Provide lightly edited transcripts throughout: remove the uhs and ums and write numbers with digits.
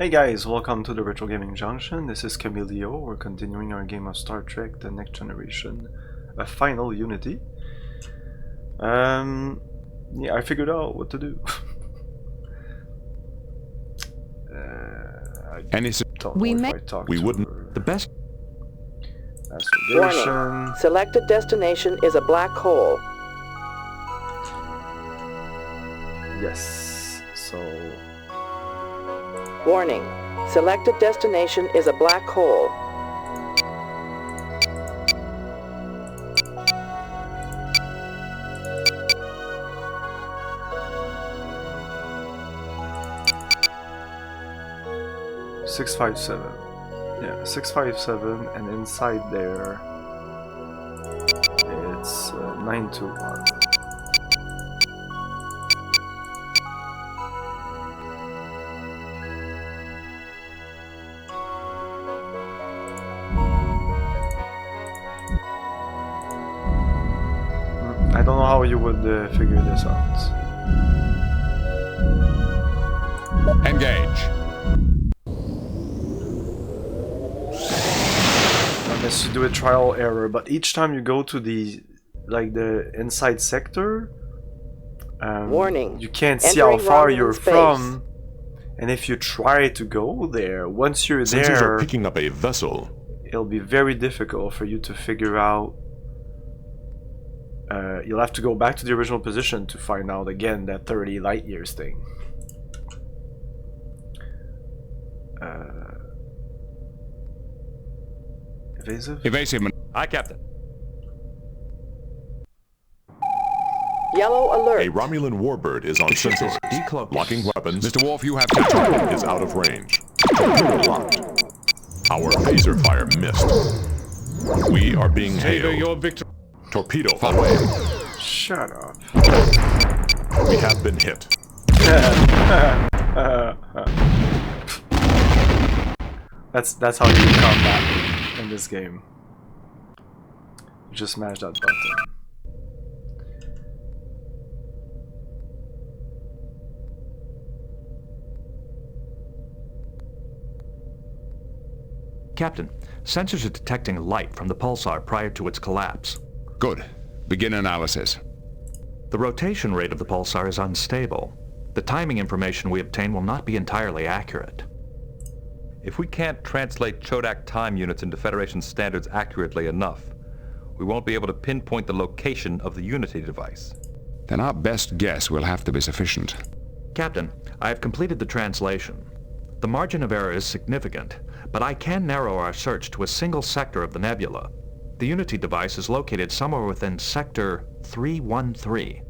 Hey guys, welcome to the Retro Gaming Junction. This is Camilio. We're continuing our game of Star Trek: The Next Generation, a final Unity. Yeah, I figured out what to do. We wouldn't. The best. Warning. Selected destination is a black hole. Yes. So. Warning. Selected destination is a black hole. .657. Yeah, 657, and inside there it's 921. I don't know how you would figure this out. Engage. Unless you do a trial error, but each time you go to the inside sector, warning, you can't see how far you're from, and if you try to go there, once you're Sensors there, are picking up a vessel. It'll be very difficult for you to figure out. You'll have to go back to the original position to find out again that 30 light years thing. Evasive? Evasive. Aye, Captain. Yellow alert. A Romulan warbird is on sensors. Locking weapons. Mr. Worf, you have the target is out of range. Torpedo locked. Our phaser fire missed. We are being hailed. Your victory. Torpedo away. Shut up. We have been hit. That's how you combat in this game. You just smash that button. Captain, sensors are detecting light from the pulsar prior to its collapse. Good. Begin analysis. The rotation rate of the pulsar is unstable. The timing information we obtain will not be entirely accurate. If we can't translate Chodak time units into Federation standards accurately enough, we won't be able to pinpoint the location of the Unity device. Then our best guess will have to be sufficient. Captain, I have completed the translation. The margin of error is significant, but I can narrow our search to a single sector of the nebula. The Unity device is located somewhere within Sector 313.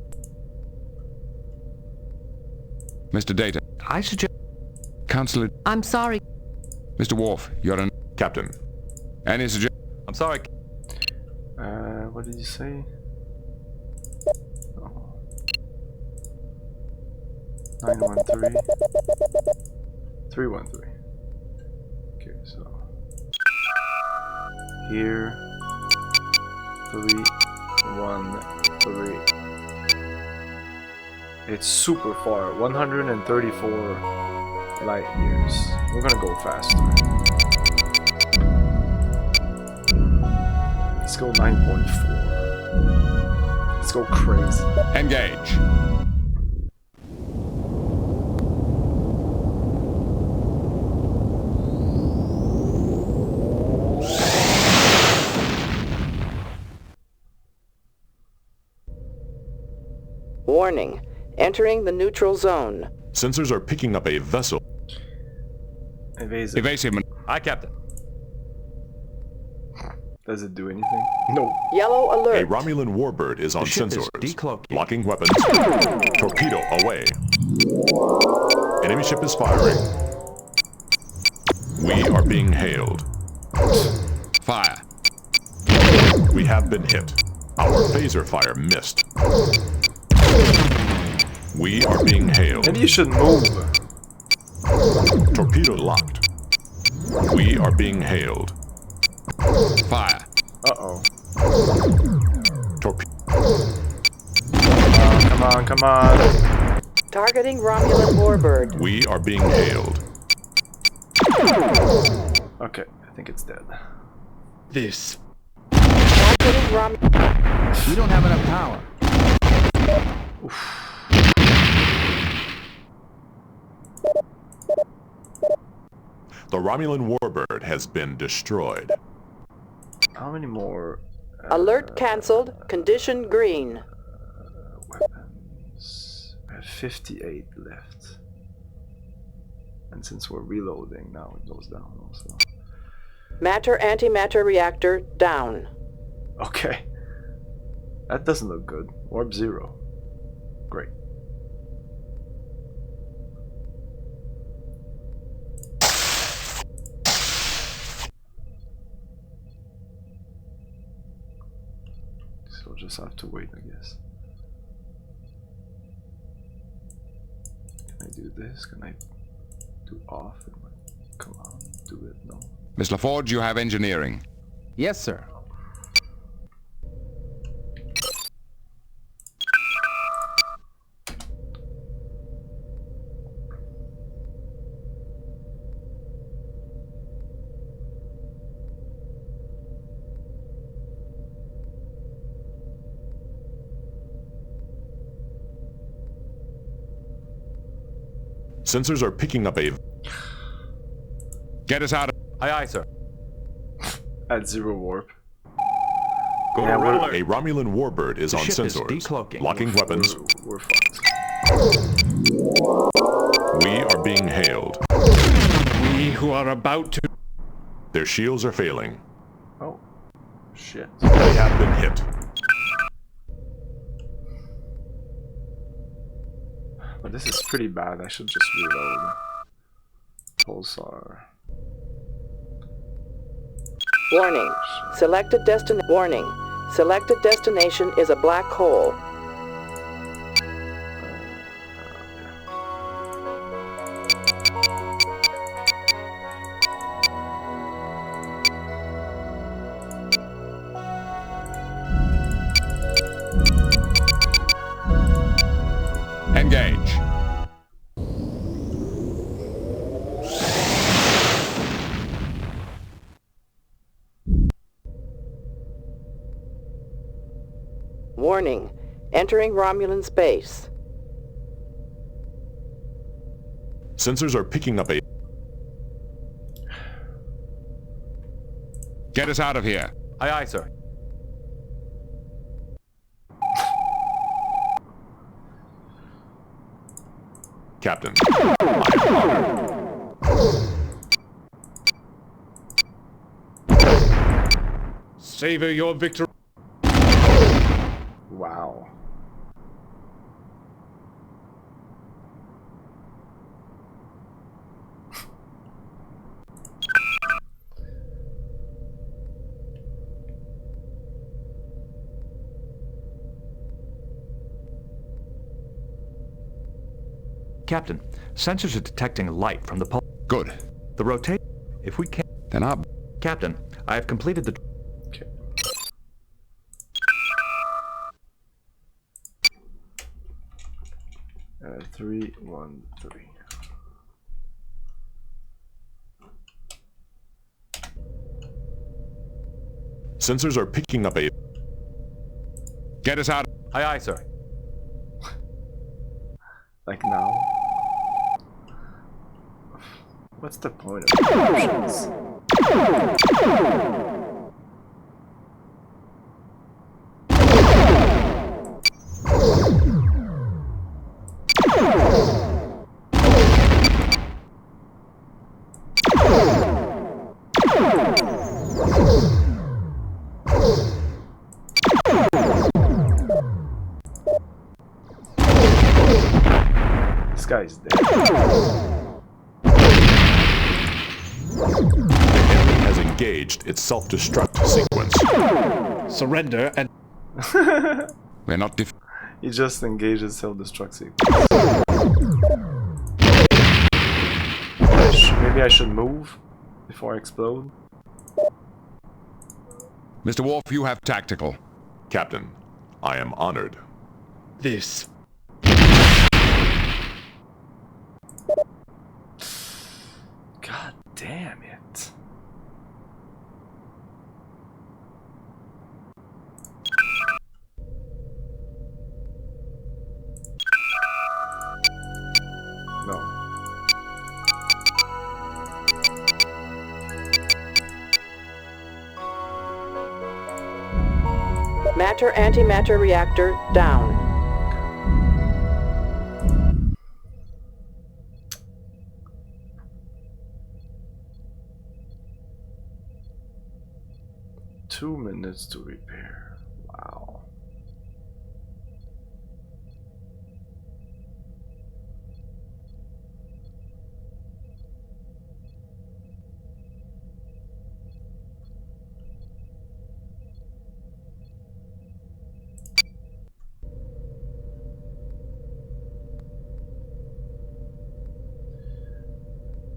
Mr. Data. I suggest... Counselor... I'm sorry. Mr. Worf, you're an... Captain. Any suggestions? I'm sorry. What did you say? Oh. 913. 313. Okay, so... Here... 313. It's super far, 134 light years. We're gonna go faster. Let's go 9.4. Let's go crazy. Engage. Warning. Entering the neutral zone. Sensors are picking up a vessel. Evasive. Evasive. Aye, Captain. Does it do anything? No. Yellow alert. A Romulan warbird is on sensors. Locking weapons. Torpedo away. Enemy ship is firing. We are being hailed. Fire. We have been hit. Our phaser fire missed. We are being hailed. Maybe you should move. Torpedo locked. We are being hailed. Fire. Uh-oh. Torpedo. Come on, come on. Targeting Romulan warbird. We are being hailed. I think it's dead. This. Targeting Rom. We don't have enough power. The Romulan warbird has been destroyed. How many more? Alert cancelled. Condition green. Weapons. I have 58 left. And since we're reloading now, it goes down also. Matter antimatter reactor down. Okay. That doesn't look good. Warp 0. Great. So we'll just have to wait, I guess. Can I do this? Can I do off? Come on, do it. No. Miss LaForge, you have engineering. Yes, sir. Sensors are picking up a... Get us out of... Aye, aye, sir. At 0 warp. Go Yeah, to red we're- alert. A Romulan warbird is The on ship is sensors. decloaking. Locking weapons. We're fucked. We are being hailed. We who are about to. Their shields are failing. Oh. Shit. They have been hit. But this is pretty bad. I should just reload. Pulsar. Warning. Selected destination. Warning. Selected destination is a black hole. Engage. Warning. Entering Romulan space. Sensors are picking up a... Get us out of here. Aye, aye, sir. Captain, I am honored. Savor your victory. Wow. Captain, sensors are detecting light from the pulse. Good. The rotate. If we can. Then up. Captain, I have completed the. Okay. Uh, 3, 1, 3. Sensors are picking up a... Get us out. Aye, aye, sir. Like now? What's the point of options? This guy's dead. The enemy has engaged its self-destruct sequence. Surrender and. We're not He just engages self-destruct sequence. Maybe I should move before I explode. Mr. Worf, you have tactical. Captain, I am honored. This. God damn it. Matter-antimatter reactor down. Two minutes to repair. Wow.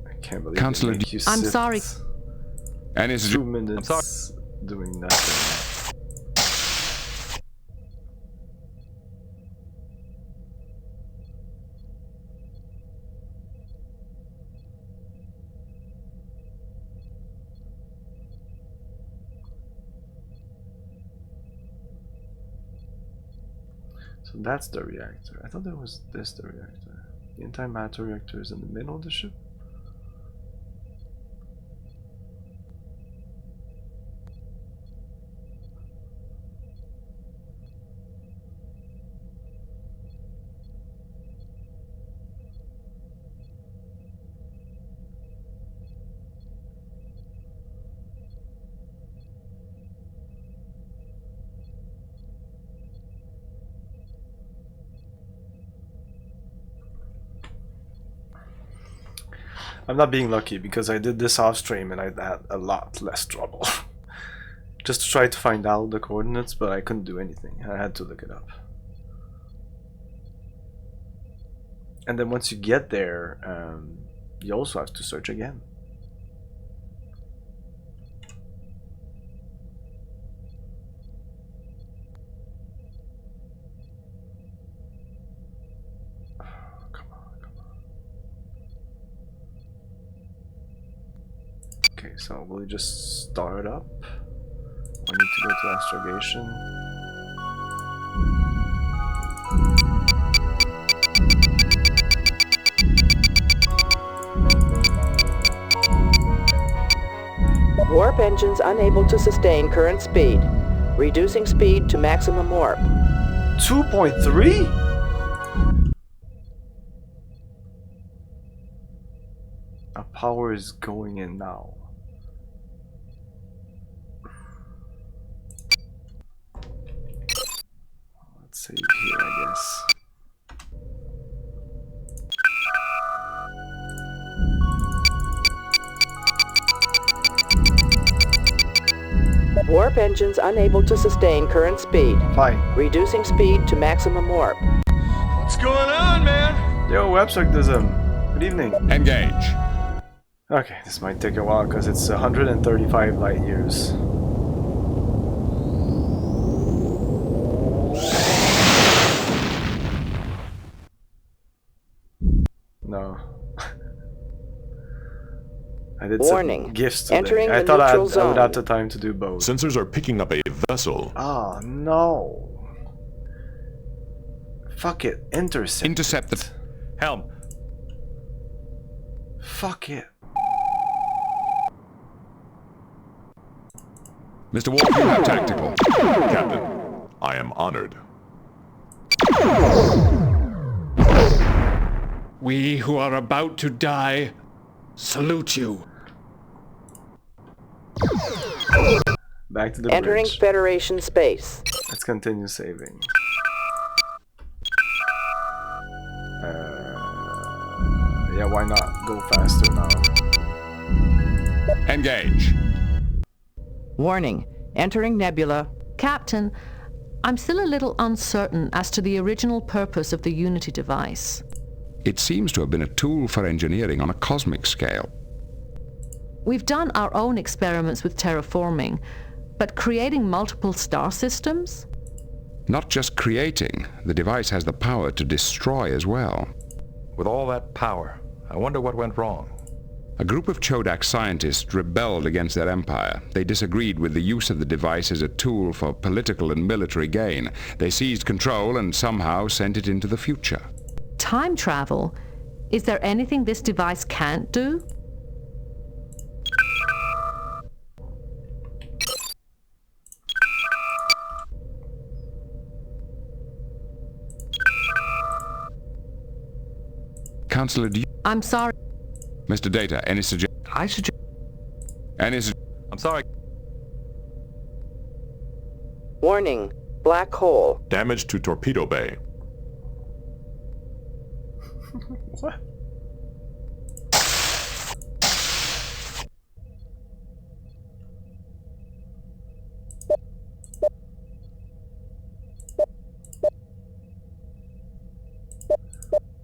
I can't believe Counselor, they make you I'm sit sorry. Any 2 minutes sorry. doing nothing. So that's the reactor. I thought there was this the reactor. The antimatter reactor is in the middle of the ship. I'm not being lucky because I did this off stream and I had a lot less trouble. Just to try to find out the coordinates, but I couldn't do anything. I had to look it up. And then once you get there, you also have to search again. Okay, so will you just start up? I need to go to astrogation. Warp engines unable to sustain current speed. Reducing speed to maximum warp. 2.3? Our power is going in now. Let's save here, I guess. Warp engines unable to sustain current speed. Fine. Reducing speed to maximum warp. What's going on, man? Yo, Websectism. Good evening. Engage. Okay, this might take a while because it's 135 light years. No. I did Warning. some gifts today. Entering I the thought I neutral would have zone. the time to do both. Sensors are picking up a vessel. Oh no. Fuck it. Intercept. Intercept it. the... Helm, Fuck it. Mr. Wolf, you have tactical. Captain, I am honored. We who are about to die salute you. Back to the Entering bridge. Federation space. Let's continue saving. Yeah, why not go faster now? Engage. Warning. Entering nebula. Captain, I'm still a little uncertain as to the original purpose of the Unity device. It seems to have been a tool for engineering on a cosmic scale. We've done our own experiments with terraforming, but creating multiple star systems? Not just creating, the device has the power to destroy as well. with all that power, I wonder what went wrong. A group of Chodak scientists rebelled against their empire. They disagreed with the use of the device as a tool for political and military gain. They seized control and somehow sent it into the future. Time travel? Is there anything this device can't do? Counselor, do you... I'm sorry. Mr. Data, any suggestions? I suggest... I'm sorry. Warning. Black hole. Damage to torpedo bay. What?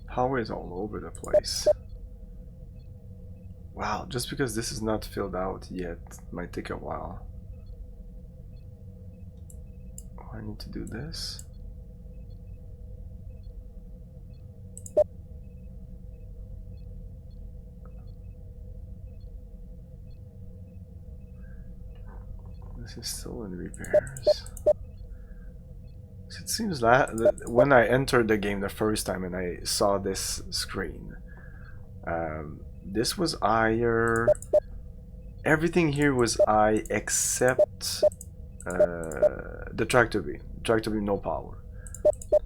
Power is all over the place. Wow, just because this is not filled out yet might take a while. Oh, I need to do this. This is still in repairs. It seems that when I entered the game the first time and I saw this screen, this was higher. Everything here was high except the tractor beam. Tractor beam, no power.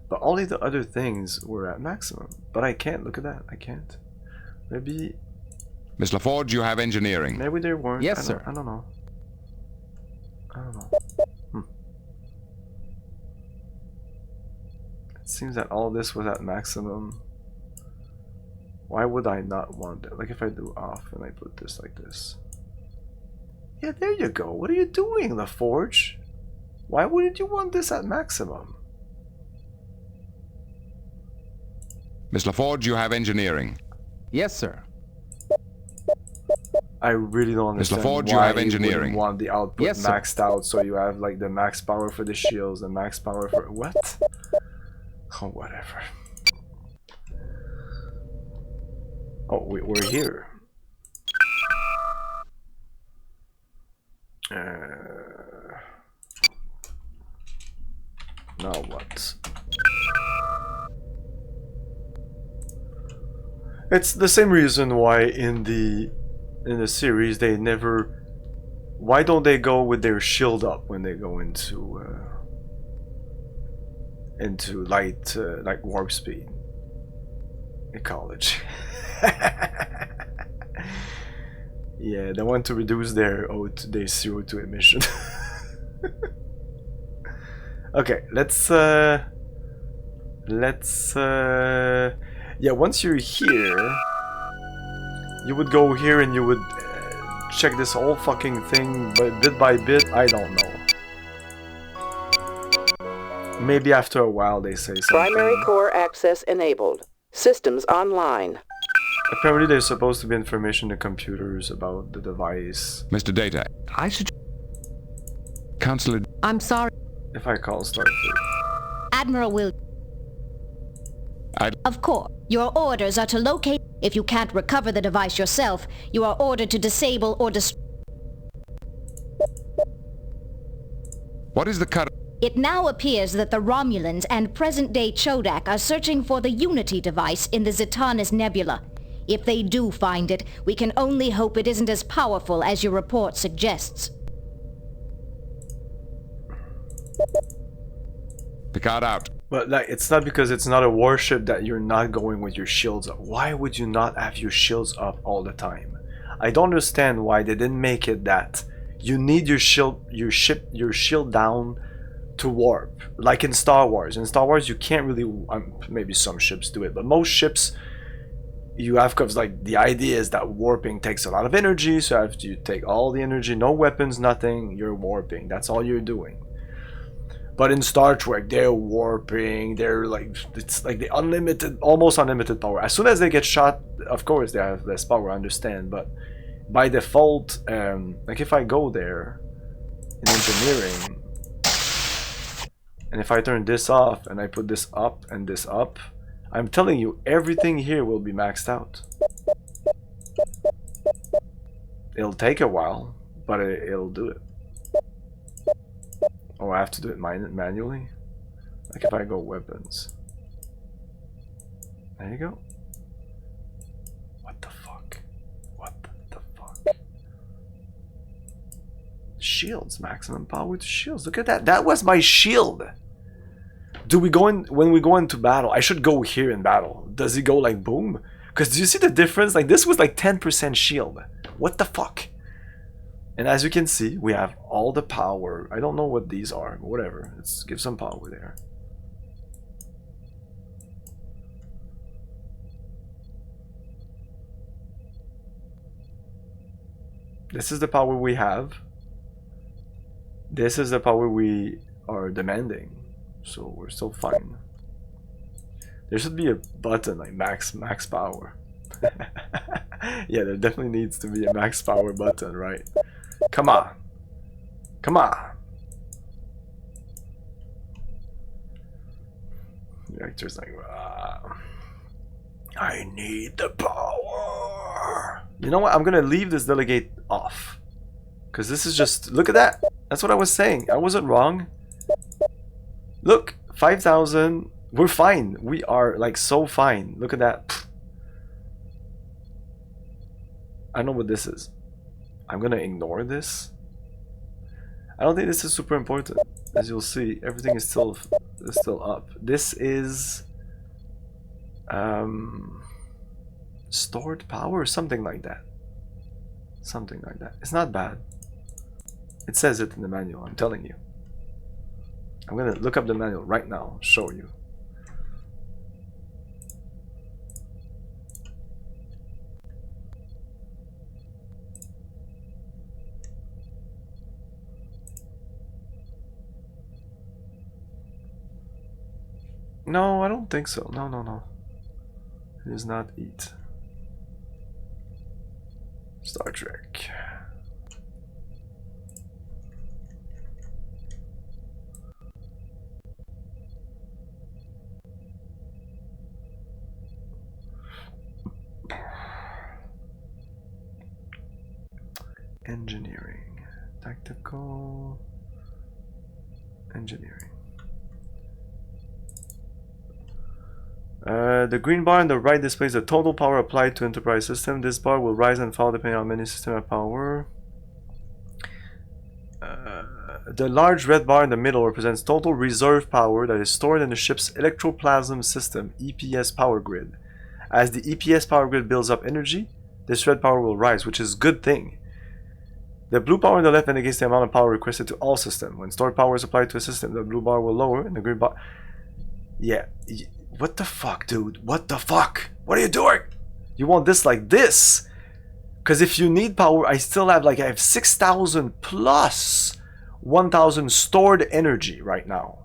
But only the other things were at maximum. But I can't. Look at that. I can't. Maybe. Miss LaForge, you have engineering. Maybe they weren't. Yes, sir. I don't know. I don't know. It seems that all this was at maximum. Why would I not want it? Like if I do off and I put this like this. Yeah, there you go. What are you doing, LaForge? Why wouldn't you want this at maximum? Miss LaForge, you have engineering. Yes, sir. I really don't Miss understand LaForge, you why have you engineering. wouldn't want the output Yes, sir. maxed out so you have like the max power for the shields, the max power for what? Oh, whatever. Oh, we're here. Now what? It's the same reason why in the series they never. Why don't they go with their shield up when they go into light like warp speed in college? Yeah, they want to reduce their CO2 emission. Okay, let's yeah, once you're here, you would go here and you would check this whole fucking thing, but bit by bit. I don't know. Maybe after a while they say something. Primary core access enabled. Systems online. Apparently there's supposed to be information to computers about the device. Mr. Data, I suggest... Counselor, I'm sorry. If I call Starfleet. Admiral Will. Of course. Your orders are to locate... If you can't recover the device yourself, you are ordered to disable or destroy... what is the cut? It now appears that the Romulans and present-day Chodak are searching for the Unity device in the Zetanis Nebula. If they do find it, we can only hope it isn't as powerful as your report suggests. Picard out. But like, it's not because it's not a warship that you're not going with your shields up. Why would you not have your shields up all the time? I don't understand why they didn't make it that you need your shield down to warp. Like in Star Wars. In Star Wars, you can't really. Maybe some ships do it, but most ships you have, because like the idea is that warping takes a lot of energy. So after you take all the energy, no weapons, nothing, you're warping. That's all you're doing. But in Star Trek, they're warping. They're like, it's like the unlimited, almost unlimited power. As soon as they get shot, of course they have less power. I understand, but by default, like if I go there in engineering, and if I turn this off and I put this up and this up, I'm telling you, everything here will be maxed out. It'll take a while, but it'll do it. Oh, I have to do it manually? Like if I go weapons. There you go. What the fuck? What the fuck? Shields, maximum power to shields. Look at that. That was my shield. Do we go in when we go into battle? I should go here in battle. Does he go like boom? Because do you see the difference? Like, this was like 10% shield. What the fuck? And as you can see, we have all the power. I don't know what these are, but whatever. Let's give some power there. This is the power we have. This is the power we are demanding. So we're still fine. There should be a button like max power. Yeah, there definitely needs to be a max power button, right? Come on. Come on. Reactor's like, I need the power. You know what? I'm gonna leave this delegate off. Because this is just, look at that. That's what I was saying. I wasn't wrong. Look, 5,000. We're fine. We are like so fine. Look at that. I know what this is. I'm gonna ignore this. I don't think this is super important. As you'll see, everything is still up. This is stored power or something like that. Something like that. It's not bad. It says it in the manual, I'm telling you. I'm gonna look up the manual right now, show you. No, I don't think so. No, no, no. It is not eat. Star Trek. Engineering. Tactical. Engineering. The green bar on the right displays the total power applied to Enterprise system. This bar will rise and fall depending on many system of power. The large red bar in the middle represents total reserve power that is stored in the ship's electroplasm system, EPS power grid. As the EPS power grid builds up energy, this red power will rise, which is a good thing. The blue power on the left indicates the amount of power requested to all systems. When stored power is applied to a system, the blue bar will lower and the green bar... Yeah. What the fuck, dude? What the fuck? What are you doing? You want this like this? Because if you need power, I still have like, I have 6,000 plus 1,000 stored energy right now.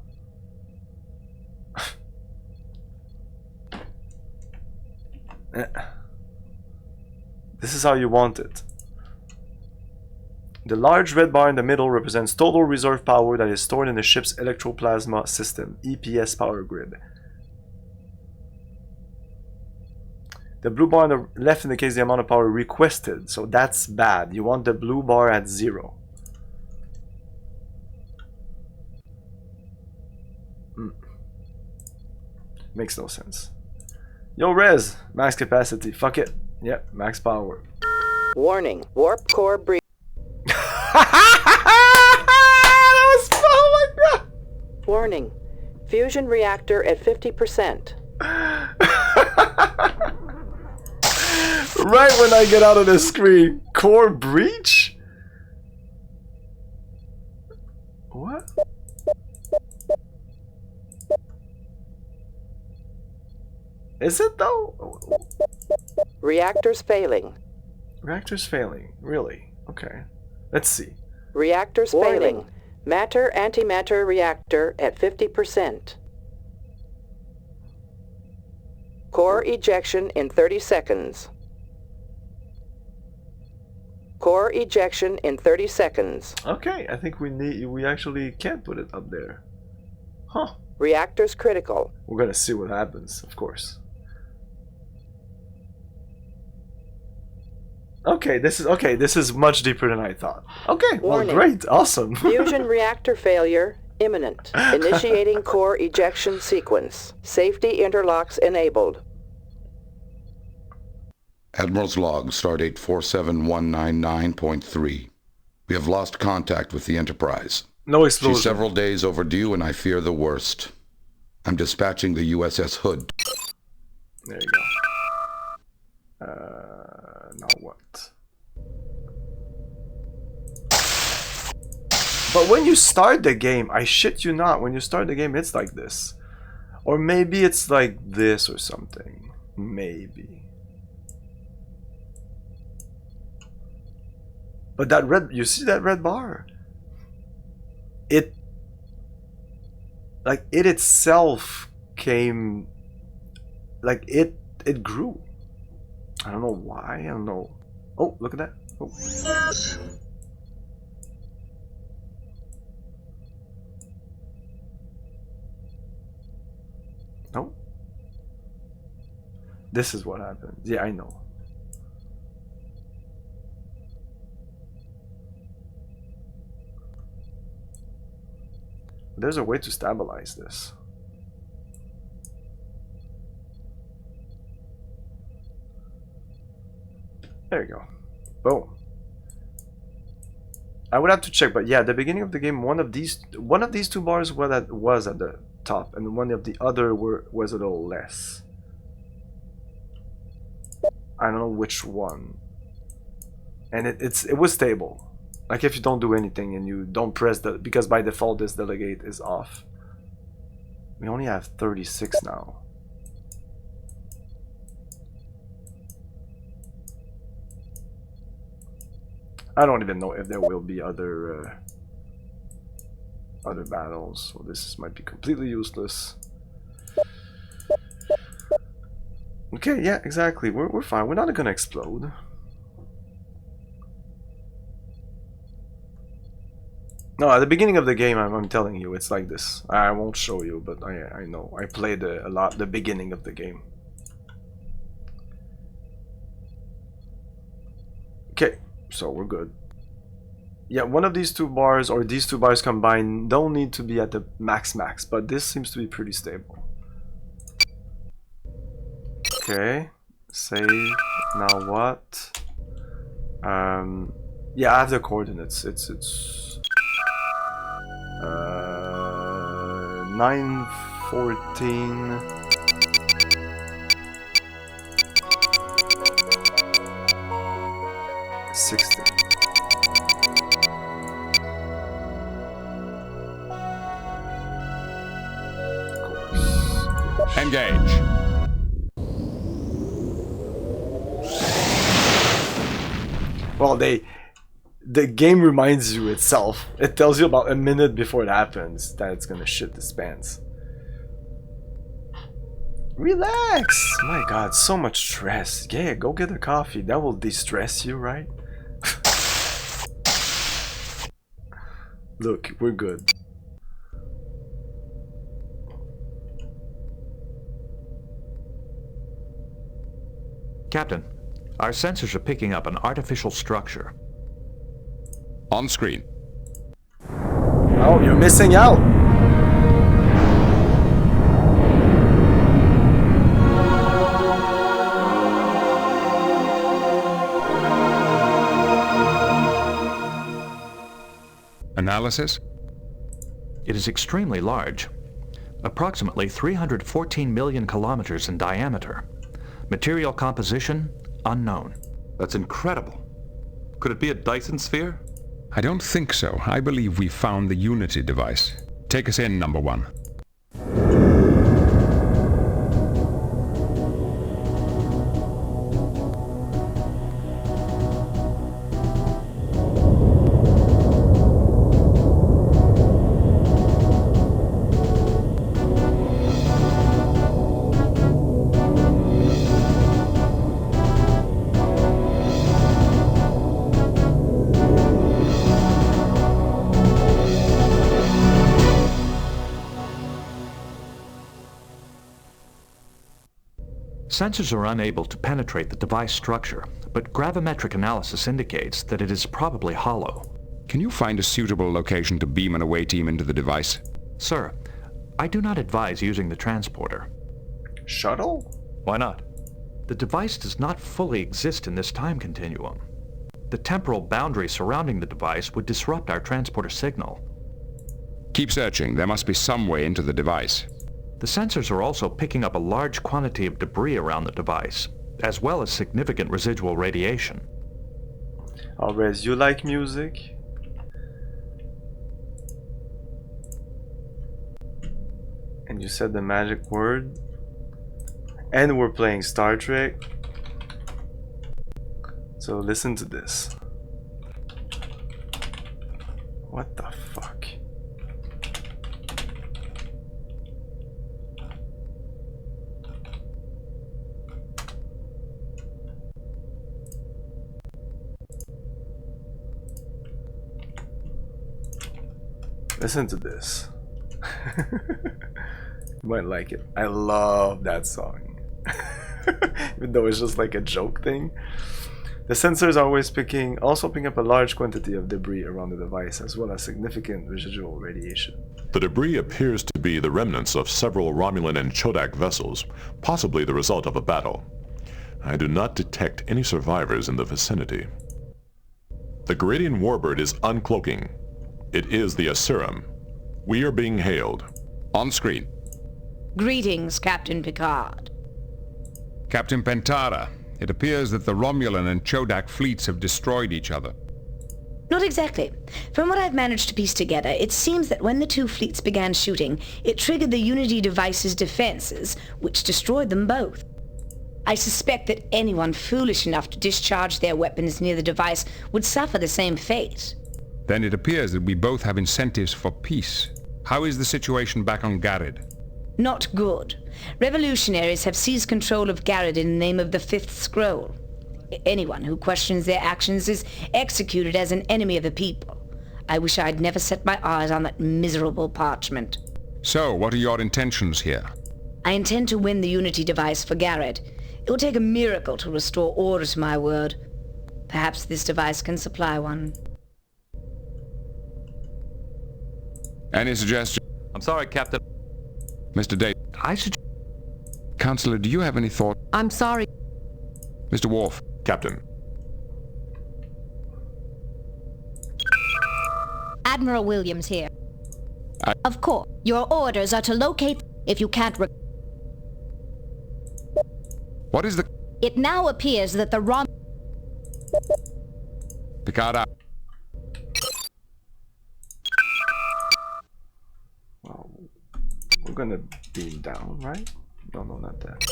This is how you want it. The large red bar in the middle represents total reserve power that is stored in the ship's electroplasma system, EPS power grid. The blue bar on the left indicates the amount of power requested, so that's bad. You want the blue bar at 0. Makes no sense. Yo, Rez, max capacity. Fuck it. Yep, max power. Warning, warp core breach. That was, oh my god! Warning, fusion reactor at 50%. Right when I get out of the screen. Core breach? What? Is it though? Reactors failing. Reactors failing. Really? Okay. Let's see. Reactors failing. Matter-antimatter reactor at 50%. Core ejection in 30 seconds. Core ejection in 30 seconds. Okay, I think we actually can put it up there. Huh. Reactors critical. We're gonna see what happens, of course. Okay, this is much deeper than I thought. Okay, well, great, awesome. Fusion reactor failure imminent. Initiating core ejection sequence. Safety interlocks enabled. Admiral's log, stardate 47199.3. We have lost contact with the Enterprise. No explosion. She's several days overdue and I fear the worst. I'm dispatching the USS Hood. There you go. Now what? But when you start the game, I shit you not, when you start the game, it's like this. Or maybe it's like this or something. Maybe. But that red, you see that red bar? It, like, it itself came, like, it grew. I don't know why, I don't know. Oh, look at that. Oh. No? This is what happened. Yeah, I know. There's a way to stabilize this. There you go. Boom. I would have to check, but yeah, at the beginning of the game, one of these two bars was at the top, and one of the other was a little less. I don't know which one. And it was stable. Like if you don't do anything and you don't press the, because by default this delegate is off. We only have 36 now. I don't even know if there will be other battles, so this might be completely useless. Okay, yeah, exactly. We're fine. We're not gonna explode. No, at the beginning of the game, I'm telling you, it's like this. I won't show you, but I know. I played a lot the beginning of the game. Okay, so we're good. Yeah, one of these two bars, or these two bars combined, don't need to be at the max, but this seems to be pretty stable. Okay, save. Now what? Yeah, I have the coordinates. It's 914. 60. Engage. Well, the game reminds you itself. It tells you about a minute before it happens that it's gonna shit the pants. Relax! My god, so much stress. Yeah, go get a coffee. That will de-stress you, right? Look, we're good. Captain, our sensors are picking up an artificial structure. On screen. Oh, you're missing out! Analysis? It is extremely large. Approximately 314 million kilometers in diameter. Material composition, unknown. That's incredible. Could it be a Dyson sphere? I don't think so. I believe we found the Unity device. Take us in, number one. Sensors are unable to penetrate the device structure, but gravimetric analysis indicates that it is probably hollow. Can you find a suitable location to beam an away team into the device? Sir, I do not advise using the transporter. Shuttle? Why not? The device does not fully exist in this time continuum. The temporal boundary surrounding the device would disrupt our transporter signal. Keep searching. There must be some way into the device. The sensors are also picking up a large quantity of debris around the device. as well as significant residual radiation. Always, you like music? And you said the magic word? And we're playing Star Trek. So listen to this. What the fuck? Listen to this. You might like it. I love that song. Even though it's just like a joke thing. The sensors are always also picking up a large quantity of debris around the device, as well as significant residual radiation. The debris appears to be the remnants of several Romulan and Chodak vessels, possibly the result of a battle. I do not detect any survivors in the vicinity. The Garidian warbird is uncloaking. It is the Asurum. We are being hailed. On screen. Greetings, Captain Picard. Captain Pentara, it appears that the Romulan and Chodak fleets have destroyed each other. Not exactly. From what I've managed to piece together, it seems that when the two fleets began shooting, it triggered the Unity device's defenses, which destroyed them both. I suspect that anyone foolish enough to discharge their weapons near the device would suffer the same fate. Then it appears that we both have incentives for peace. How is the situation back on Garid? Not good. Revolutionaries have seized control of Garid in the name of the Fifth Scroll. Anyone who questions their actions is executed as an enemy of the people. I wish I'd never set my eyes on that miserable parchment. So, what are your intentions here? I intend to win the Unity device for Garid. It will take a miracle to restore order to my world. Perhaps this device can supply one. Any suggestion? I'm sorry, Captain. Mr. Date. Counselor, do you have any thought? I'm sorry. Mr. Worf. Captain. Admiral Williams here. Of course, your orders are to locate if you can't What is the... It now appears that the Picard out. Well, we're gonna beam down, right? No, not that.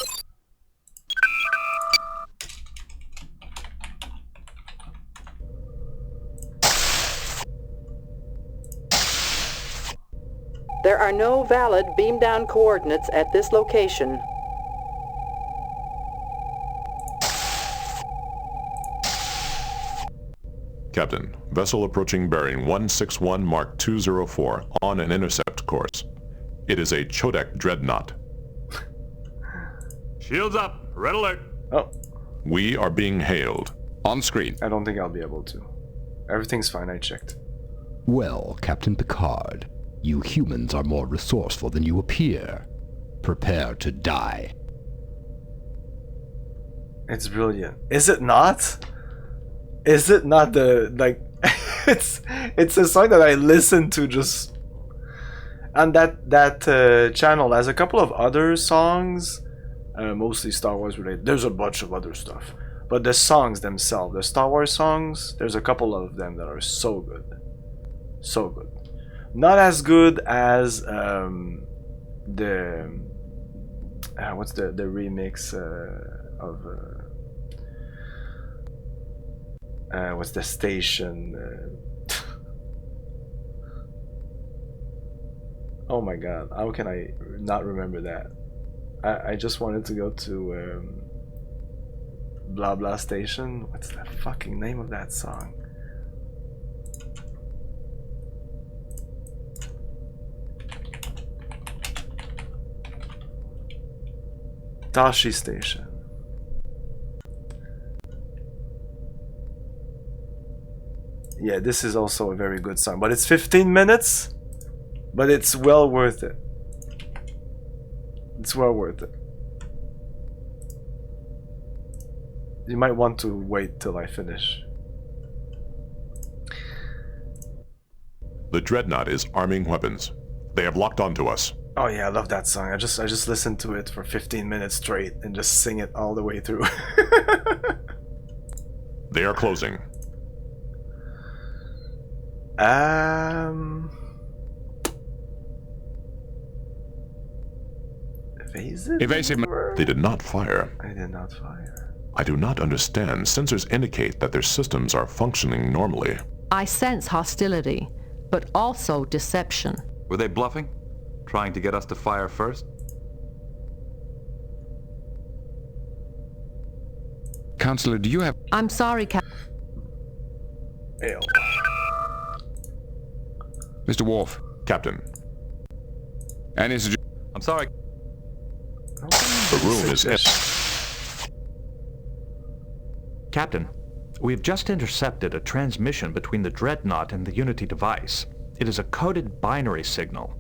There are no valid beam-down coordinates at this location. Captain, vessel approaching bearing 161 Mark 204 on an intercept course. It is a Chodak dreadnought. Shields up. Red alert. Oh. We are being hailed. On screen. I don't think I'll be able to. Everything's fine, I checked. Well, Captain Picard, you humans are more resourceful than you appear. Prepare to die. It's brilliant. Is it not? Is it not the, like, it's a song that I listen to just... And that channel has a couple of other songs, mostly Star Wars related. There's a bunch of other stuff. But the songs themselves, the Star Wars songs, there's a couple of them that are so good. So good. Not as good as the... what's the remix of... what's the station? Oh my god, how can I not remember that? I just wanted to go to blah blah station. What's the fucking name of that song? Tashi station. Yeah, this is also a very good song, but it's 15 minutes, but it's well worth it. It's well worth it. You might want to wait till I finish. The dreadnought is arming weapons. They have locked onto us. Oh yeah, I love that song. I just listened to it for 15 minutes straight and just sing it all the way through. They are closing. Evasive? Evasive. They did not fire. I did not fire. I do not understand. Sensors indicate that their systems are functioning normally. I sense hostility, but also deception. Were they bluffing? Trying to get us to fire first? Counselor, do you have... I'm sorry, Ale. Mr. Worf. Captain, Any I'm sorry. the room is empty. Captain, we've just intercepted a transmission between the Dreadnought and the Unity device. It is a coded binary signal.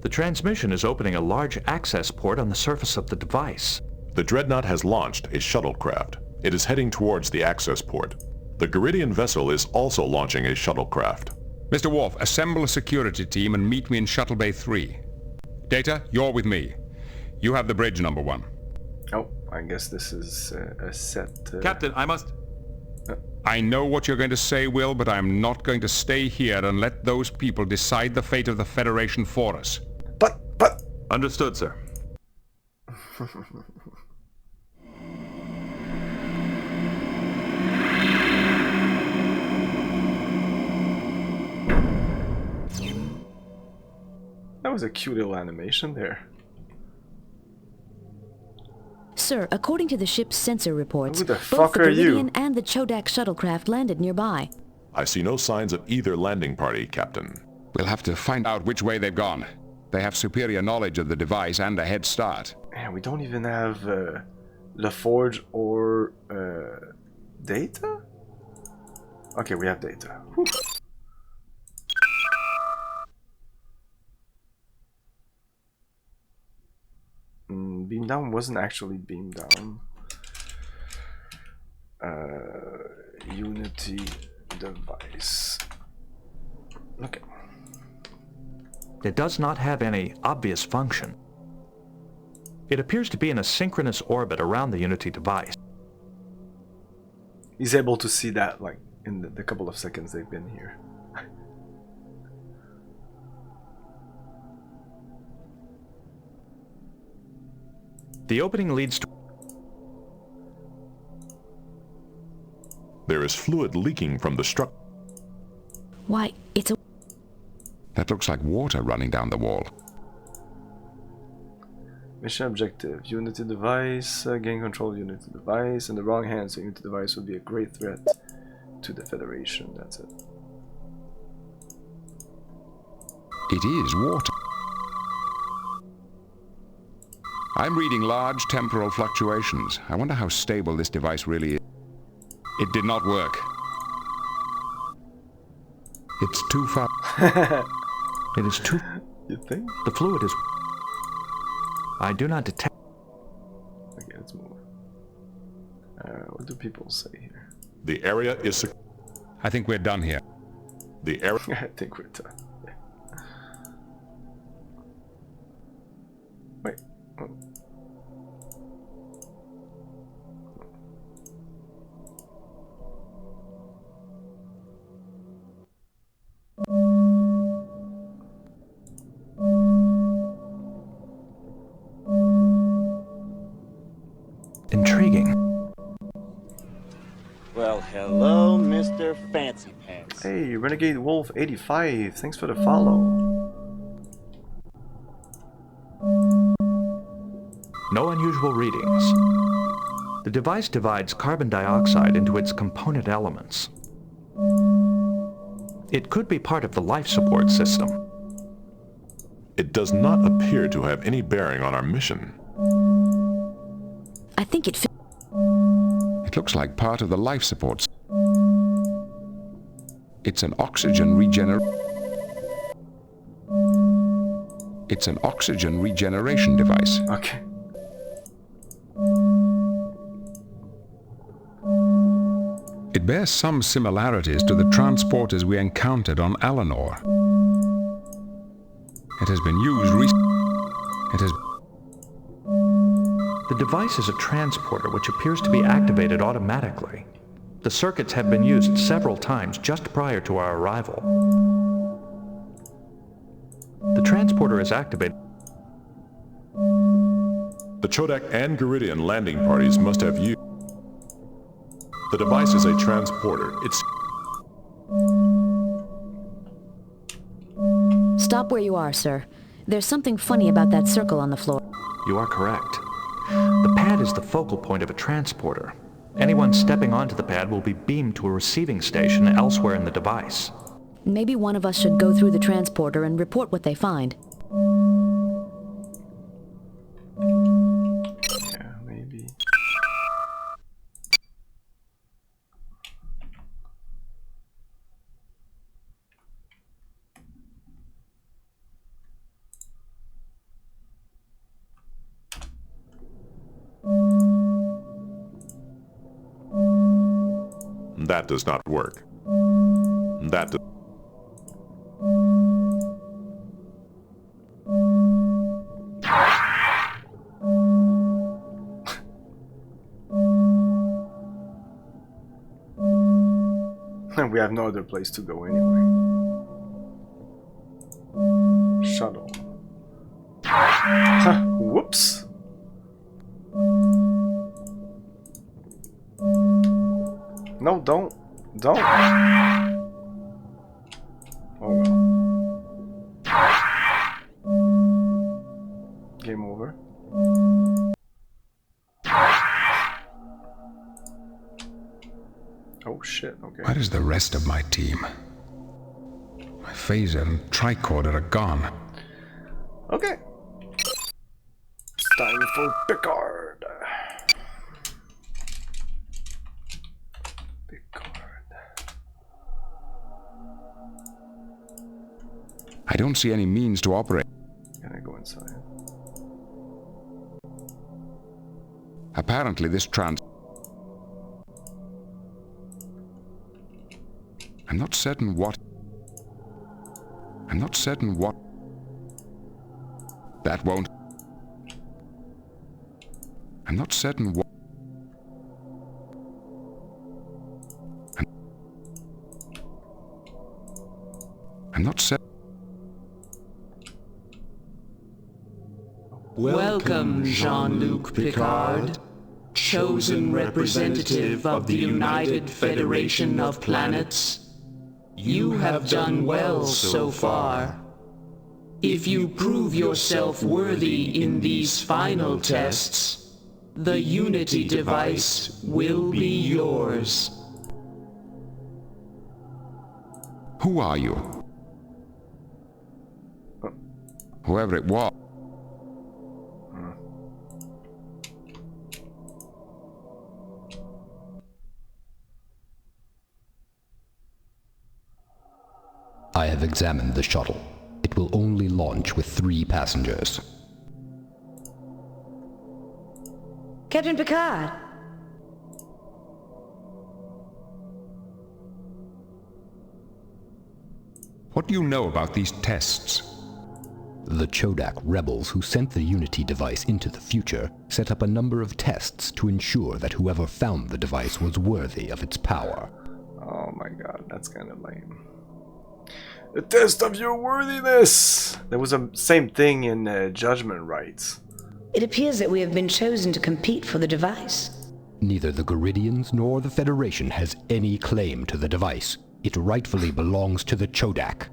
The transmission is opening a large access port on the surface of the device. The Dreadnought has launched a shuttlecraft. It is heading towards the access port. The Garidian vessel is also launching a shuttlecraft. Mr. Worf, assemble a security team and meet me in Shuttle Bay 3. Data, you're with me. You have the bridge, number 1. Oh, I guess this is a set... Captain, I must... I know what you're going to say, Will, but I'm not going to stay here and let those people decide the fate of the Federation for us. But... Understood, sir. That was a cute little animation there. Sir, according to the ship's sensor reports, Who the both fuck the are you? Garidian and the Chodak shuttlecraft landed nearby. I see no signs of either landing party, Captain. We'll have to find out which way they've gone. They have superior knowledge of the device and a head start. Man, we don't even have LaForge or Data? Okay, we have Data. Whew. Beam down wasn't actually beam down. Unity device. Okay. It does not have any obvious function. It appears to be in a synchronous orbit around the Unity device. He's able to see that, like, in the couple of seconds they've been here. The opening leads to... There is fluid leaking from the structure. Why, it's a... That looks like water running down the wall. Mission objective: Unity device, gain control of Unity device. In the wrong hands, the Unity device would be a great threat to the Federation. That's it. It is water. I'm reading large temporal fluctuations. I wonder how stable this device really is. It did not work. It's too far. It is too... You think? The fluid is... I do not detect... Okay, let's move. What do people say here? The area is... I think we're done here. The area... I think we're done. Yeah. Wait. Oh. Intriguing. Well, hello, Mr. Fancy Pants. Hey, Renegade Wolf 85, thanks for the follow. No unusual readings. The device divides carbon dioxide into its component elements. It could be part of the life support system. It does not appear to have any bearing on our mission. I think it... It looks like part of the life supports. It's an oxygen It's an oxygen regeneration device. Okay. It bears some similarities to the transporters we encountered on Alanor. It has been used recently. It has... The device is a transporter which appears to be activated automatically. The circuits have been used several times just prior to our arrival. The transporter is activated. The Chodak and Garidian landing parties must have used... The device is a transporter. It's... Stop where you are, sir. There's something funny about that circle on the floor. You are correct. The pad is the focal point of a transporter. Anyone stepping onto the pad will be beamed to a receiving station elsewhere in the device. Maybe one of us should go through the transporter and report what they find. Yeah, maybe. That does not work. That does... We have no other place to go anyway. Shuttle. Huh, whoops. No, don't. Don't. Oh well. Game over. Oh shit, okay. Where is the rest of my team? My phaser and tricorder are gone. Okay. It's time for Picard. I don't see any means to operate. Can I go inside? Apparently this I'm not certain what... That won't... I'm not certain what... I'm not certain... Welcome, Jean-Luc Picard, chosen representative of the United Federation of Planets. You have done well so far. If you prove yourself worthy in these final tests, the Unity device will be yours. Who are you? Whoever it was. I have examined the shuttle. It will only launch with 3 passengers. Captain Picard! What do you know about these tests? The Chodak rebels who sent the Unity device into the future set up a number of tests to ensure that whoever found the device was worthy of its power. Oh my god, that's kind of lame. The test of your worthiness! There was a same thing in Judgment Rights. It appears that we have been chosen to compete for the device. Neither the Garidians nor the Federation has any claim to the device. It rightfully belongs to the Chodak.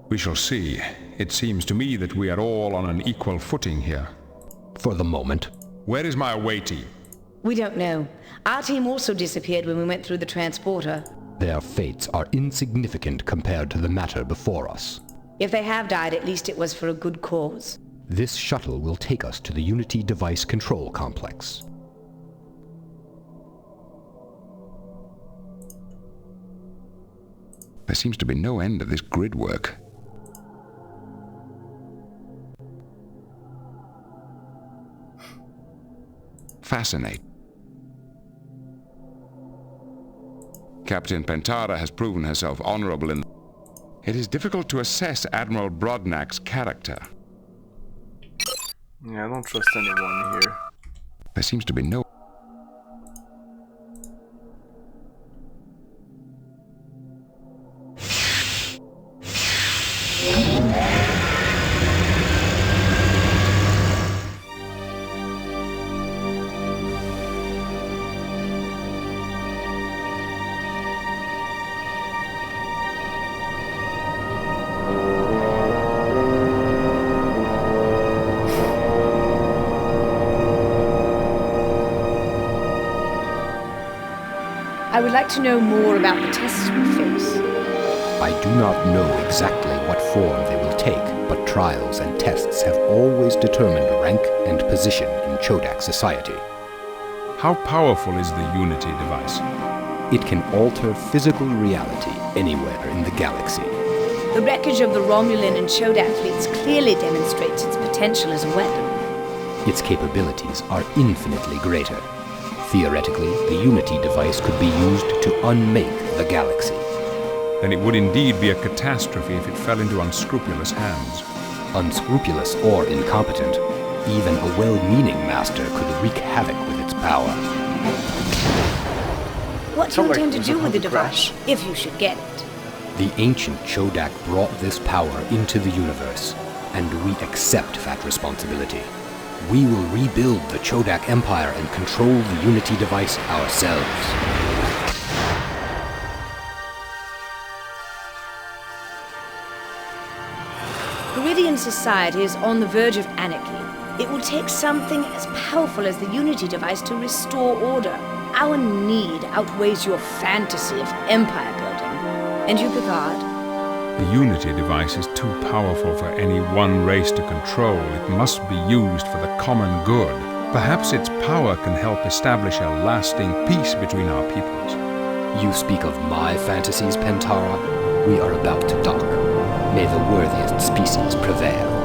We shall see. It seems to me that we are all on an equal footing here. For the moment. Where is my away team? We don't know. Our team also disappeared when we went through the transporter. Their fates are insignificant compared to the matter before us. If they have died, at least it was for a good cause. This shuttle will take us to the Unity Device Control Complex. There seems to be no end of this grid work. Fascinating. Captain Pentara has proven herself honorable in... It is difficult to assess Admiral Brodnack's character. Yeah, I don't trust anyone here. There seems to be no... I would like to know more about the tests we face. I do not know exactly what form they will take, but trials and tests have always determined rank and position in Chodak society. How powerful is the Unity device? It can alter physical reality anywhere in the galaxy. The wreckage of the Romulan and Chodak fleets clearly demonstrates its potential as a weapon. Its capabilities are infinitely greater. Theoretically, the Unity device could be used to unmake the galaxy. Then it would indeed be a catastrophe if it fell into unscrupulous hands. Unscrupulous or incompetent, even a well-meaning master could wreak havoc with its power. What do you intend to do with the device, if you should get it? The ancient Chodak brought this power into the universe, and we accept that responsibility. We will rebuild the Chodak Empire and control the Unity device ourselves. Viridian society is on the verge of anarchy. It will take something as powerful as the Unity device to restore order. Our need outweighs your fantasy of empire building. And you, Picard? The Unity device is too powerful for any one race to control. It must be used for the common good. Perhaps its power can help establish a lasting peace between our peoples. You speak of my fantasies, Pentara. We are about to dock. May the worthiest species prevail.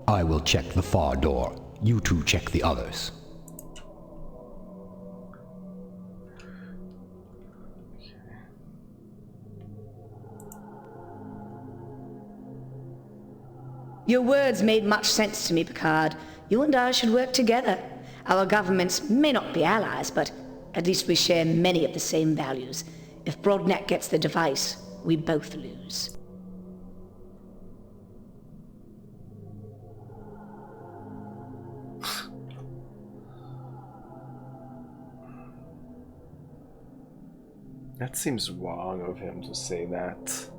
I will check the far door. You two check the others. Your words made much sense to me, Picard. You and I should work together. Our governments may not be allies, but at least we share many of the same values. If Broadneck gets the device, we both lose. That seems wrong of him to say that.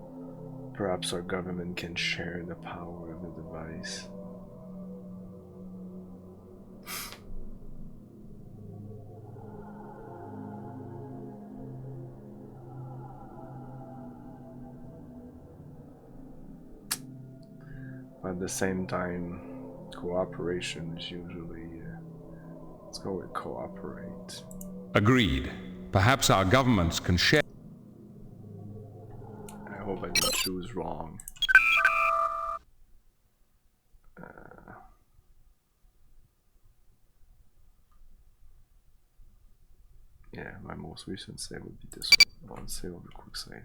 Perhaps our government can share the power of the device. But at the same time, cooperation is usually... let's go with cooperate. Agreed. Perhaps our governments can share... I hope I didn't choose wrong. Yeah, my most recent save would be this one. I'll save over quick save.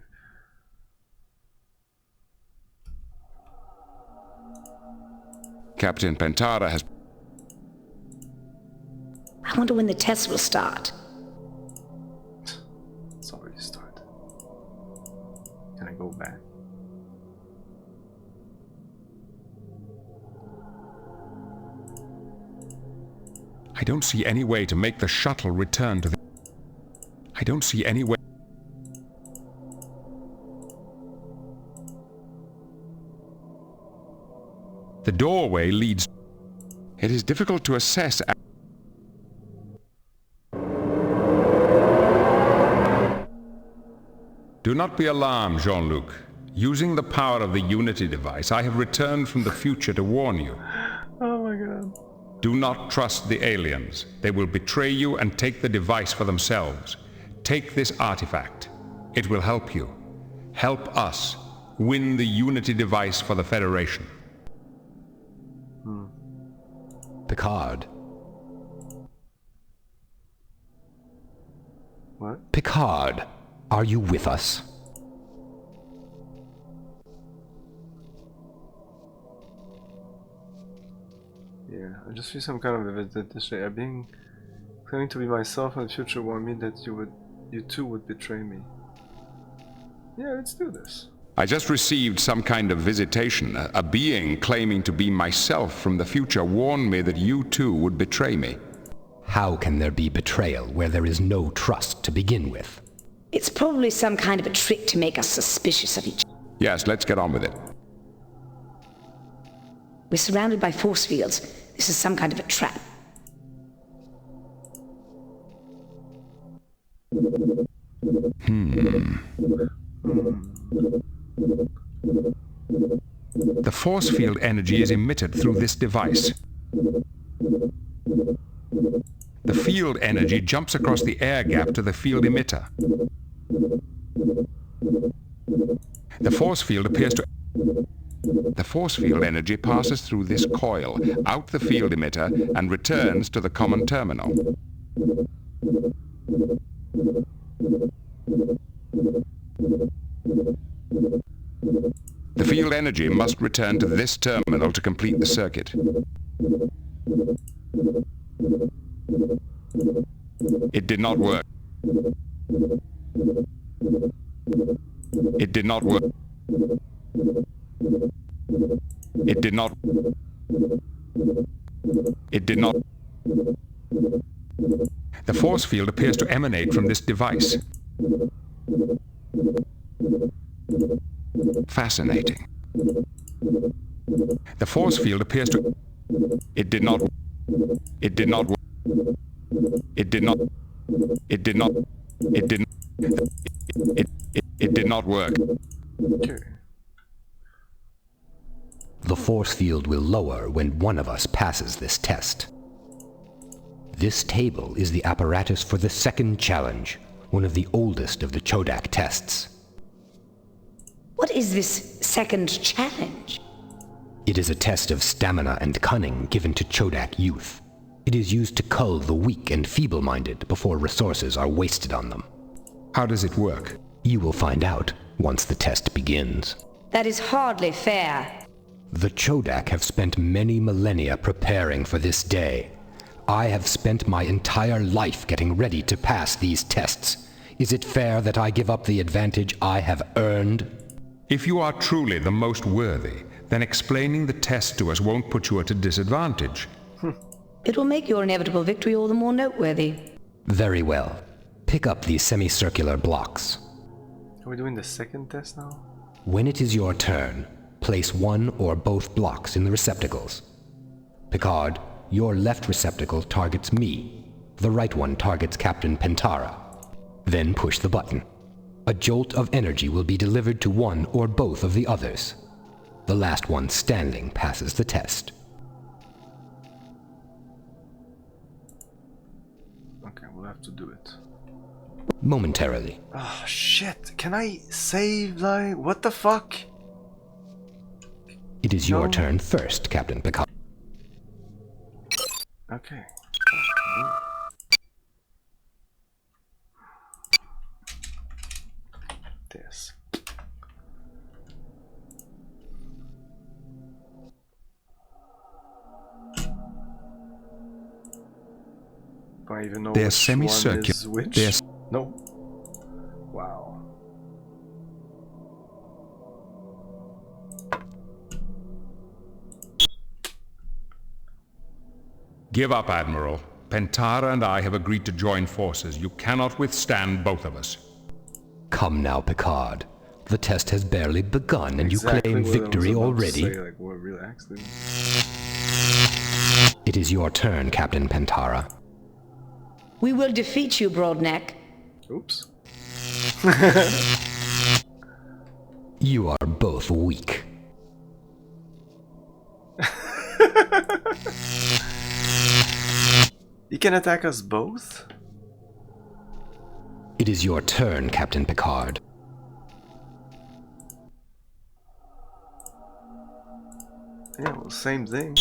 Captain Pentara has... I wonder when the tests will start. It's already started. Can I go back? I don't see any way to make the shuttle return to the... I don't see any way... The doorway leads... It is difficult to assess... Do not be alarmed, Jean-Luc. Using the power of the Unity device, I have returned from the future to warn you. Oh my god. Do not trust the aliens. They will betray you and take the device for themselves. Take this artifact. It will help you. Help us win the Unity device for the Federation. Picard. What? Picard, are you with us? Yeah, I just feel some kind of evidence. I'm being claiming to be myself, and the future warned me that you too would betray me. Yeah, let's do this. I just received some kind of visitation. A being claiming to be myself from the future warned me that you too would betray me. How can there be betrayal where there is no trust to begin with? It's probably some kind of a trick to make us suspicious of each other. Yes, let's get on with it. We're surrounded by force fields. This is some kind of a trap. The force field energy is emitted through this device. The field energy jumps across the air gap to the field emitter. The force field energy passes through this coil, out the field emitter, and returns to the common terminal. The field energy must return to this terminal to complete the circuit. It did not work. It did not work. It did not. It did not. The force field appears to emanate from this device. Fascinating. The force field appears to... It did not... It did not... It did not... It did not... It did not... It did not work. Okay. The force field will lower when one of us passes this test. This table is the apparatus for the second challenge, one of the oldest of the Chodak tests. What is this second challenge? It is a test of stamina and cunning given to Chodak youth. It is used to cull the weak and feeble-minded before resources are wasted on them. How does it work? You will find out once the test begins. That is hardly fair. The Chodak have spent many millennia preparing for this day. I have spent my entire life getting ready to pass these tests. Is it fair that I give up the advantage I have earned? If you are truly the most worthy, then explaining the test to us won't put you at a disadvantage. It will make your inevitable victory all the more noteworthy. Very well. Pick up these semicircular blocks. Are we doing the second test now? When it is your turn, place one or both blocks in the receptacles. Picard, your left receptacle targets me. The right one targets Captain Pentara. Then push the button. A jolt of energy will be delivered to one or both of the others. The last one standing passes the test. Okay, we'll have to do it. Momentarily. Oh shit, can I save, like, what the fuck? It is your turn first, Captain Picard. Okay. This. Do I even know They're which semicircular. one is which? They're... No. Wow. Give up, Admiral. Pentara and I have agreed to join forces. You cannot withstand both of us. Come now, Picard. The test has barely begun and Exactly you claim what I victory was about to already. say, like, what, relax, dude. It is your turn, Captain Pentara. We will defeat you, Broadneck. Oops. You are both weak. He can attack us both? It is your turn, Captain Picard. Yeah, well, same thing.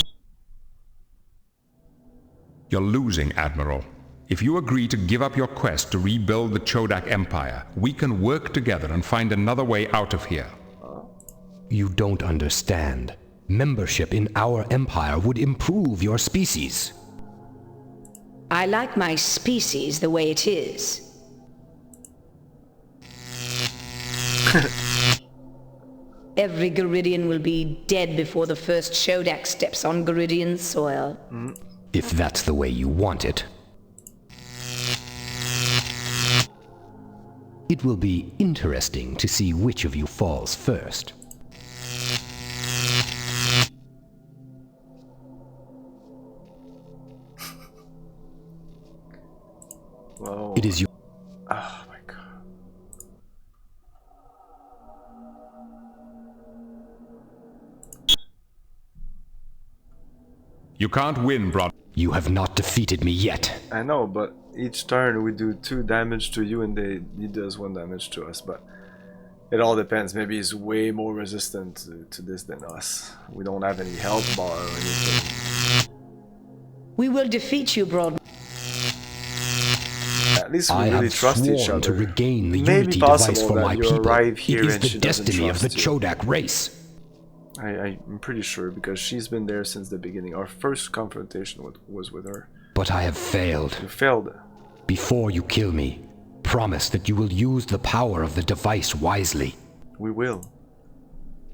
You're losing, Admiral. If you agree to give up your quest to rebuild the Chodak Empire, we can work together and find another way out of here. You don't understand. Membership in our empire would improve your species. I like my species the way it is. Every Garidian will be dead before the first Chodak steps on Garidian soil. If that's the way you want it. It will be interesting to see which of you falls first. Whoa. It is you. Oh my god. You can't win, Brod. You have not defeated me yet. I know, but each turn we do 2 damage to you and he does 1 damage to us, but it all depends. Maybe he's way more resistant to this than us. We don't have any health bar or anything. We will defeat you, Broad. At least we really trust each other. to regain the Maybe unity device possible for that my you people. arrive here It is and the she doesn't destiny of the trust you. Chodak race. I'm pretty sure because she's been there since the beginning. Our first confrontation was with her. But I have failed. You failed. Before you kill me, promise that you will use the power of the device wisely. We will.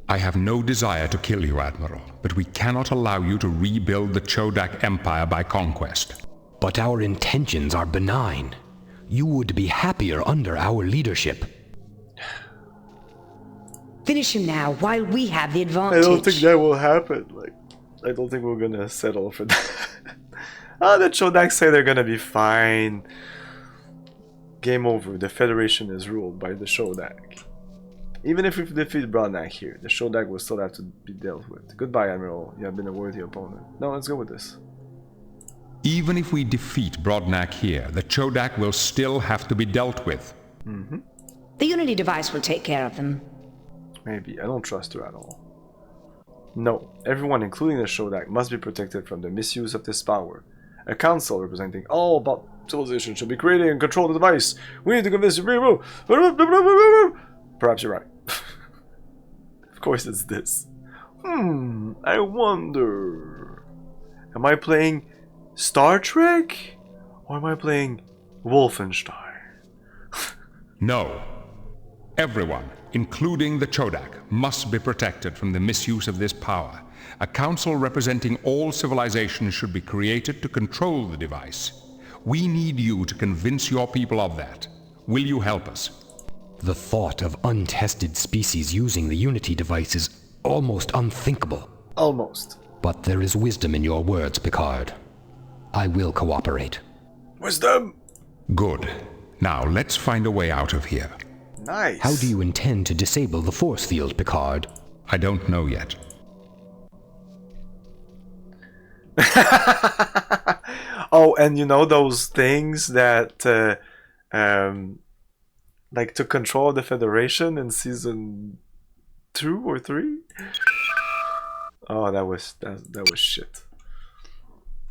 I have no desire to kill you, Admiral, but we cannot allow you to rebuild the Chodak Empire by conquest. But our intentions are benign. You would be happier under our leadership. Finish him now, while we have the advantage. I don't think that will happen. Like, I don't think we're gonna settle for that. Oh, the Chodak say they're gonna be fine. Game over. The Federation is ruled by the Chodak. Even if we defeat Broadneck here, the Chodak will still have to be dealt with. Goodbye, Admiral. You have been a worthy opponent. No, let's go with this. Even if we defeat Broadneck here, the Chodak will still have to be dealt with. The Unity device will take care of them. Maybe. I don't trust her at all. No. Everyone, including the Chodak, must be protected from the misuse of this power. A council representing all about civilization should be creating and control the device. We need to convince the people. Perhaps you're right. Of course it's this. I wonder. Am I playing Star Trek? Or am I playing Wolfenstein? No. Everyone, including the Chodak, must be protected from the misuse of this power. A council representing all civilization should be created to control the device. We need you to convince your people of that. Will you help us? The thought of untested species using the Unity device is almost unthinkable. Almost. But there is wisdom in your words, Picard. I will cooperate. Wisdom! Good. Now let's find a way out of here. Nice. How do you intend to disable the force field, Picard? I don't know yet. Oh, and you know those things that like took control of the Federation in season 2 or 3? Oh, that was shit.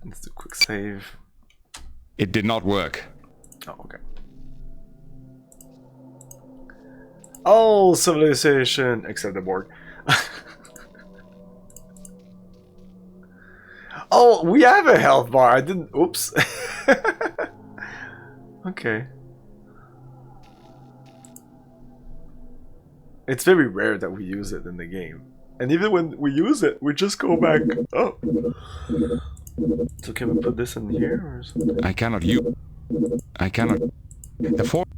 Let's do a quick save. It did not work. Oh, okay. All civilization except the Borg. Oh, we have a health bar. I didn't. Oops. Okay. It's very rare that we use it in the game. And even when we use it, we just go back up. So can we put this in here or something? I cannot use. I cannot. The force.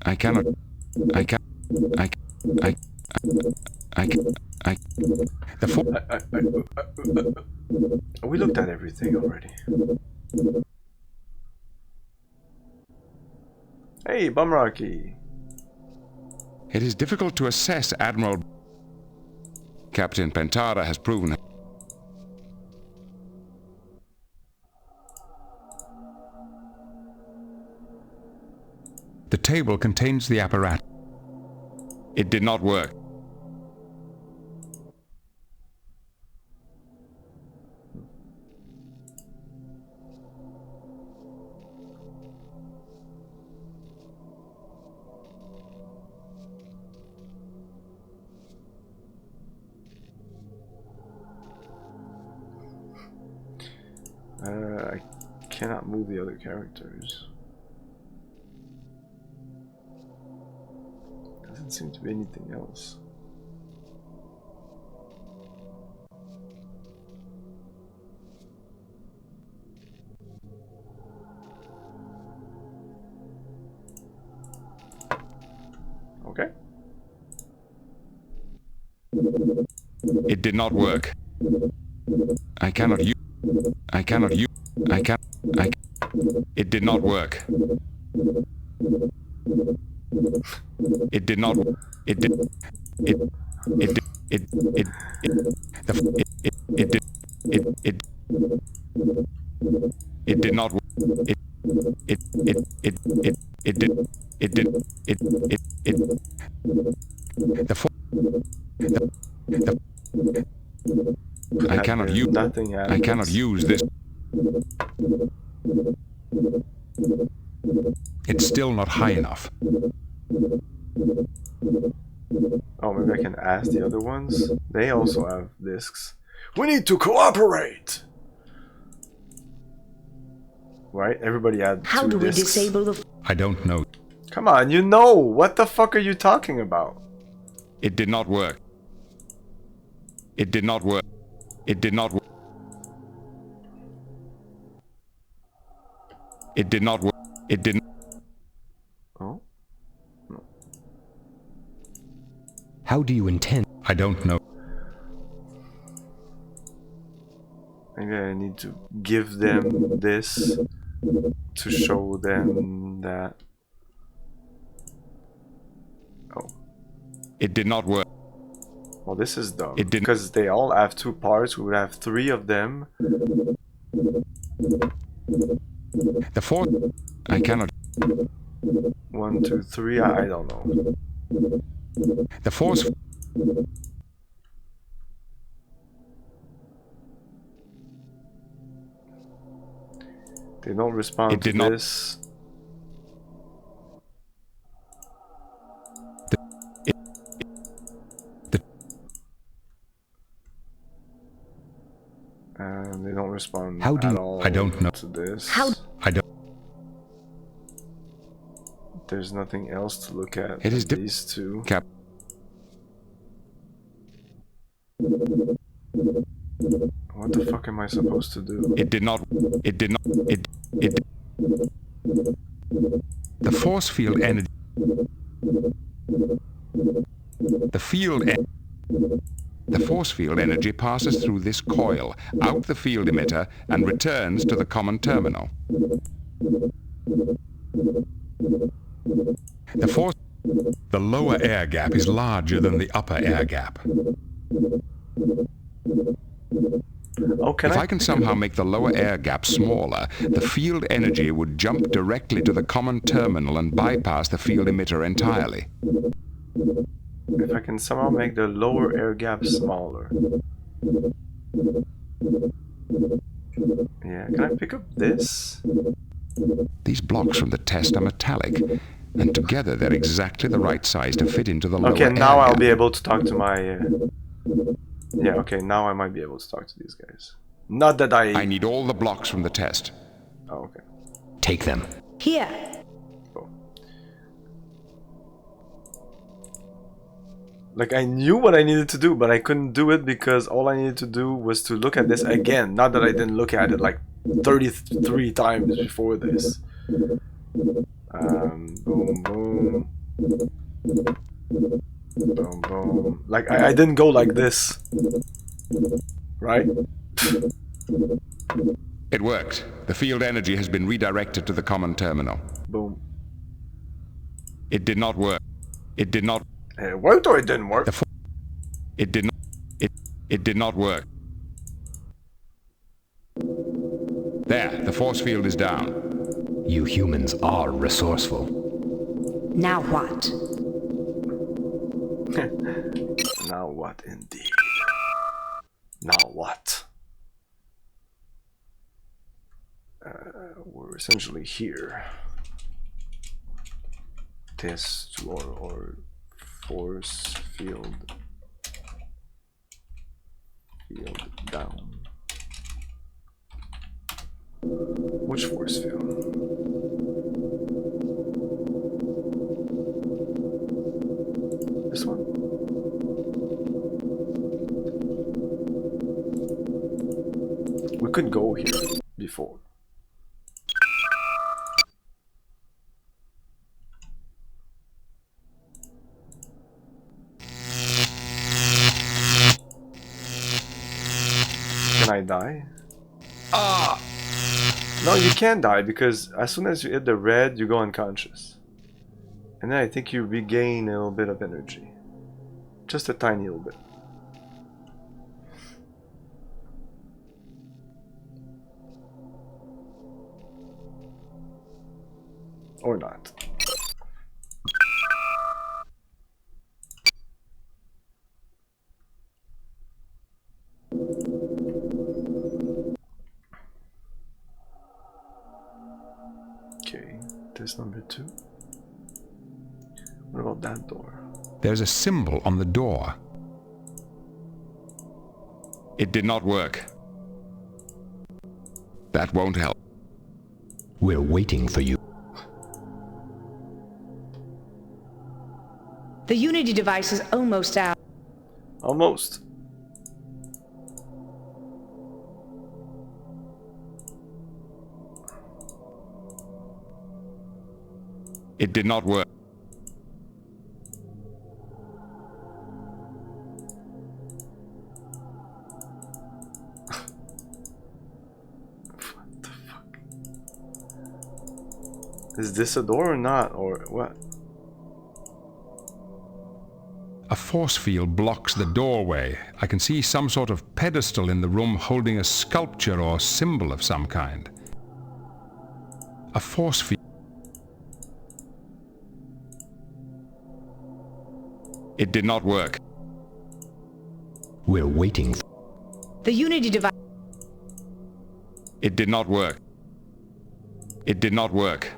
I cannot. I can. The force. We looked at everything already. Hey, Bumrocky. It is difficult to assess, Admiral. Captain Pentara has proven. The table contains the apparatus. It did not work. cannot move the other characters. Doesn't seem to be anything else. Okay. It did not work. I cannot use. I cannot use. I can. I. It did not work. It did not. It did. It. It. It. It. It. It did. It. It did not. It. It. It. It did. It did. It. The. I cannot use. Nothing I cannot use this. It's still not high enough. Oh, maybe I can ask the other ones. They also have discs. We need to cooperate. Right? Everybody had How two do we discs. disable the... I don't know. Come on, you know. What the fuck are you talking about? It did not work. It did not work. It did not work. It did not work. It didn't. Oh? No. How do you intend? I don't know. Maybe I need to give them this to show them that. Oh. It did not work. Well, this is dumb. It didn't. Because they all have two parts. We would have three of them. The fourth. I cannot. 1, 2, 3. I don't know. The force. They don't respond It to did not. this. And they don't respond How do at you? all I don't know. to this. How? I don't. There's nothing else to look at. It is these two. Cap. What the fuck am I supposed to do? It did not. It did not. It. The force field energy. The field. The force field energy passes through this coil, out the field emitter, and returns to the common terminal. The force. The lower air gap is larger than the upper air gap. Oh, If I can somehow make the lower air gap smaller, the field energy would jump directly to the common terminal and bypass the field emitter entirely. If I can somehow make the lower air gap smaller. Yeah, can I pick up this? These blocks from the test are metallic, and together they're exactly the right size to fit into the lower Okay, air now I'll gap. be able to talk to my... Yeah, okay, now I might be able to talk to these guys. Not that I need all the blocks from the test. Oh, okay. Take them. Here. Like, I knew what I needed to do, but I couldn't do it because all I needed to do was to look at this again. Not that I didn't look at it like 33 times before this. Boom, boom. Boom, boom. Like, I didn't go like this. Right? It worked. The field energy has been redirected to the common terminal. Boom. It did not work. It did not. It worked or it didn't work? It did not. It did not work. There, the force field is down. You humans are resourceful. Now what? Now what indeed? Now what? We're essentially here. Test or force field down. Which force field? This one? We could go here before. Can I die? Ah! No, you can't die because as soon as you hit the red, you go unconscious. And then I think you regain a little bit of energy. Just a tiny little bit. Or not. Okay, this number 2. What about that door? There's a symbol on the door. It did not work. That won't help. We're waiting for you. The Unity device is almost out. Almost. It did not work. What the fuck? Is this a door or not, or what? A force field blocks the doorway. I can see some sort of pedestal in the room holding a sculpture or symbol of some kind. A force field. It did not work. We're waiting. The Unity device. It did not work. It did not work.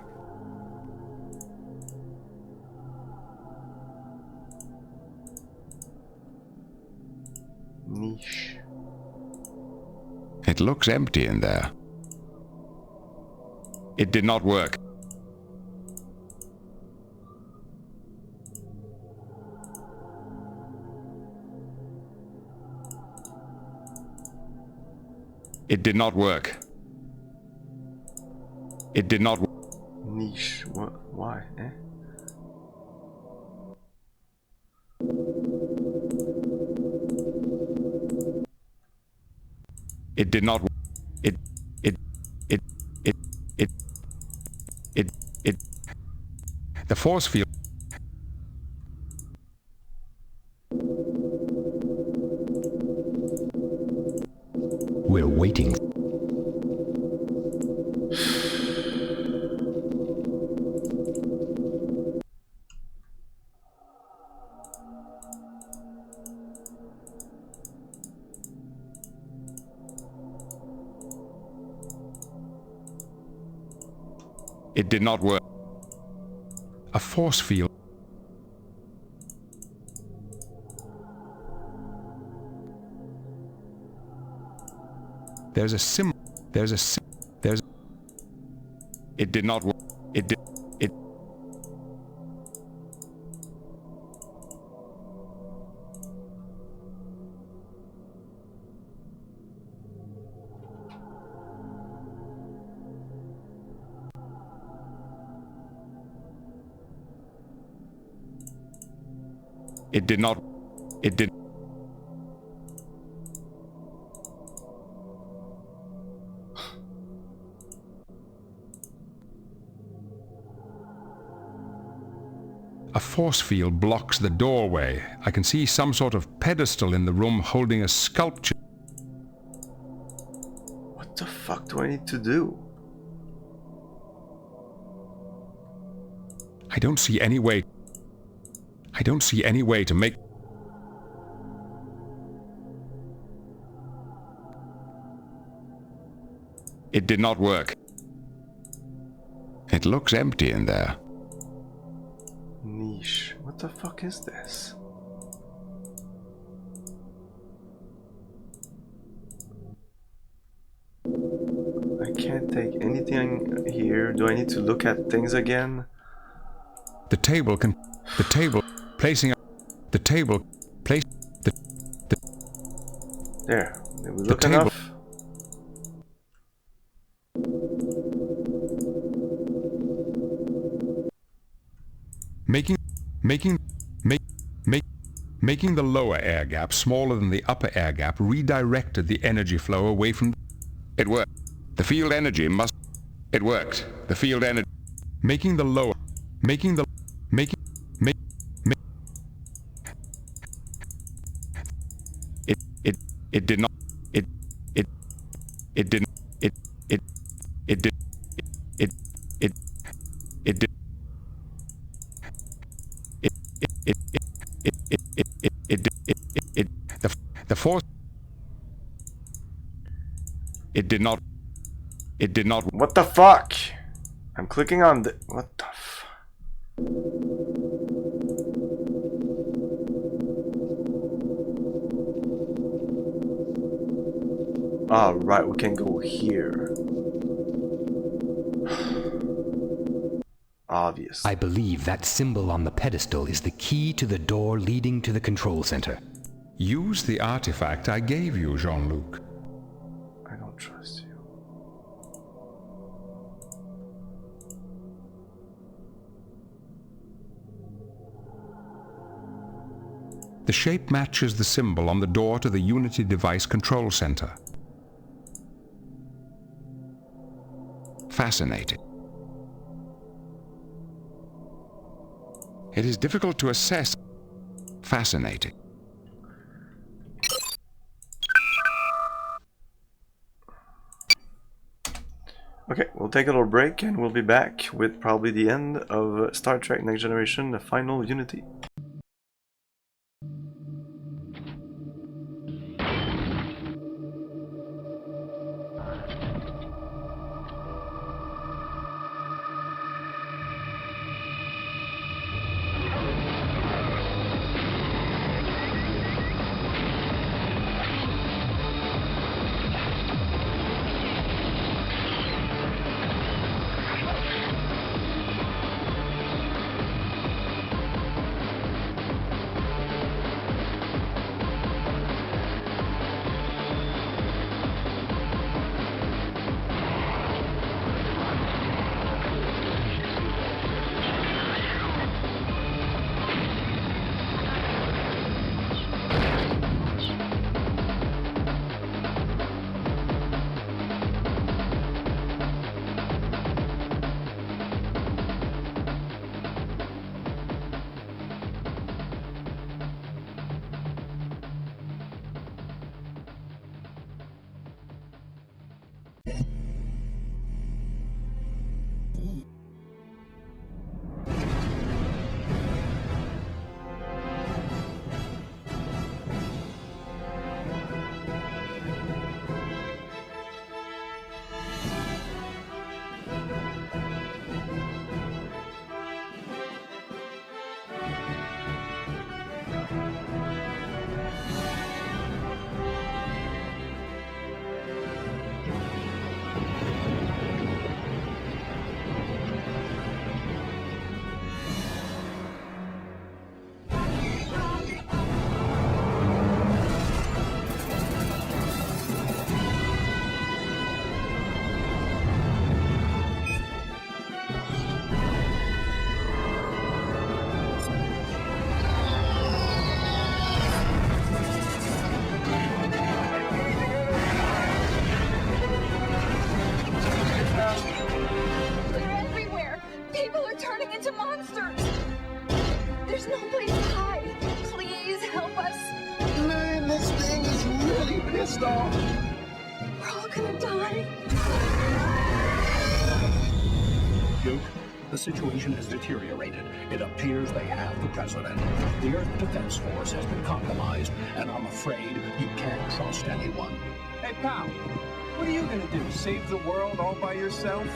Niche. It looks empty in there. It did not work. It did not work. It did not work. Niche. What? Why? Eh? It did not. It. The force field. We're waiting. It did not work. A force field. There's a sim. There's a sim. There's. It did not work. It did. It. It did not. It did. A force field blocks the doorway. I can see some sort of pedestal in the room holding a sculpture. What the fuck do I need to do? I don't see any way. I don't see any way to make. It did not work. It looks empty in there. Niche. What the fuck is this? I can't take anything here. Do I need to look at things again? The table placing the table place there. Did we look enough? Making the lower air gap smaller than the upper air gap redirected the energy flow away from... It worked. The field energy must... It worked. The field energy... Making the lower... Making the... Making... Make... Make... It did not... It did... It did... It did... It did... The force. It did not. It did not. What the fuck? I'm clicking on the. What the f. Ah, right, we can go here. Obvious. I believe that symbol on the pedestal is the key to the door leading to the control center. Use the artifact I gave you, Jean-Luc. I don't trust you. The shape matches the symbol on the door to the Unity device control center. Fascinating. It is difficult to assess. Fascinating. Okay, we'll take a little break and we'll be back with probably the end of Star Trek Next Generation, the final Unity. The situation has deteriorated. It appears they have the president. The Earth Defense Force has been compromised, and I'm afraid you can't trust anyone. Hey, pal, what are you gonna do? Save the world all by yourself?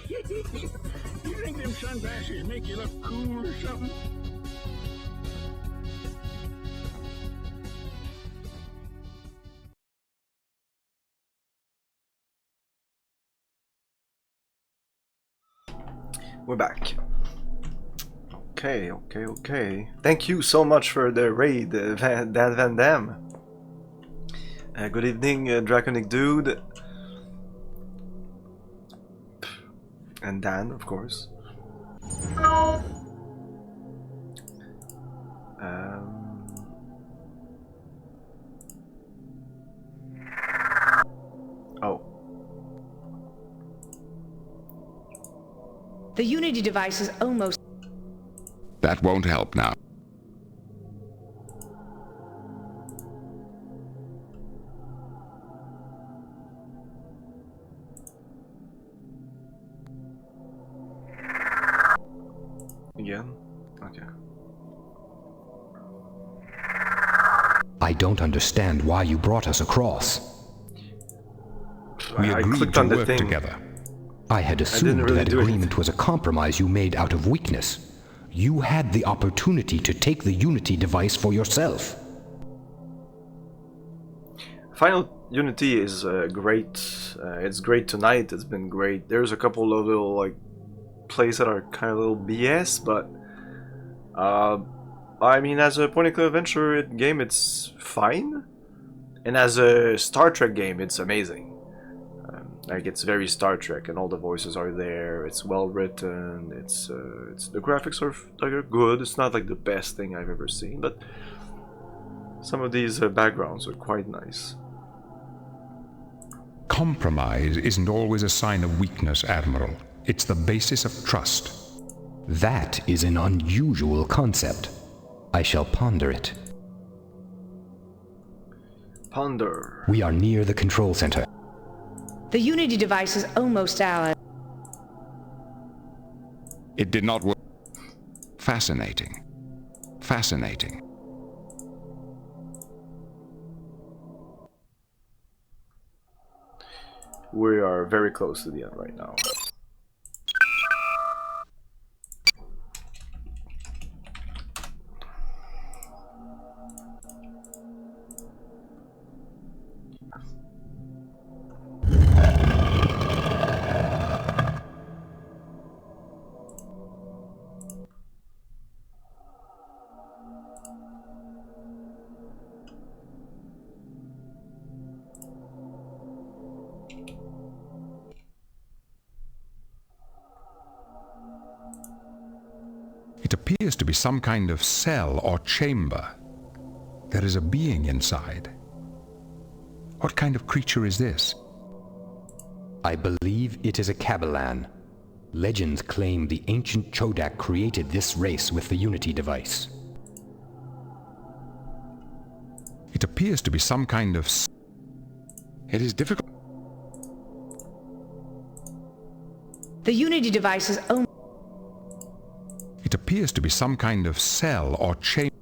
You think them sunglasses make you look cool or something? We're back. Okay. Thank you so much for the raid, Dan Van Dam. Good evening, Draconic Dude. And Dan, of course. Oh. The Unity device is almost... That won't help now. Again? Okay. I don't understand why you brought us across. We agreed clicked to on the work thing. together. I had assumed really that do agreement anything. was a compromise you made out of weakness. You had the opportunity to take the Unity device for yourself. Final Unity is great. It's great tonight. It's been great. There's a couple of little like plays that are kind of a little BS, but I mean, as a point-and-click adventure game, it's fine, and as a Star Trek game, it's amazing. Like it's very Star Trek, and all the voices are there. It's well written. It's the graphics are good. It's not like the best thing I've ever seen, but some of these backgrounds are quite nice. Compromise isn't always a sign of weakness, Admiral. It's the basis of trust. That is an unusual concept. I shall ponder it. Ponder. We are near the control center. The Unity device is almost ours. It did not work. Fascinating. Fascinating. We are very close to the end right now. It appears to be some kind of cell or chamber. There is a being inside. What kind of creature is this? I believe it is a Kabalan. Legends claim the ancient Chodak created this race with the Unity device. It appears to be some kind of... It is difficult... The Unity device is almost... It appears to be some kind of cell or chamber.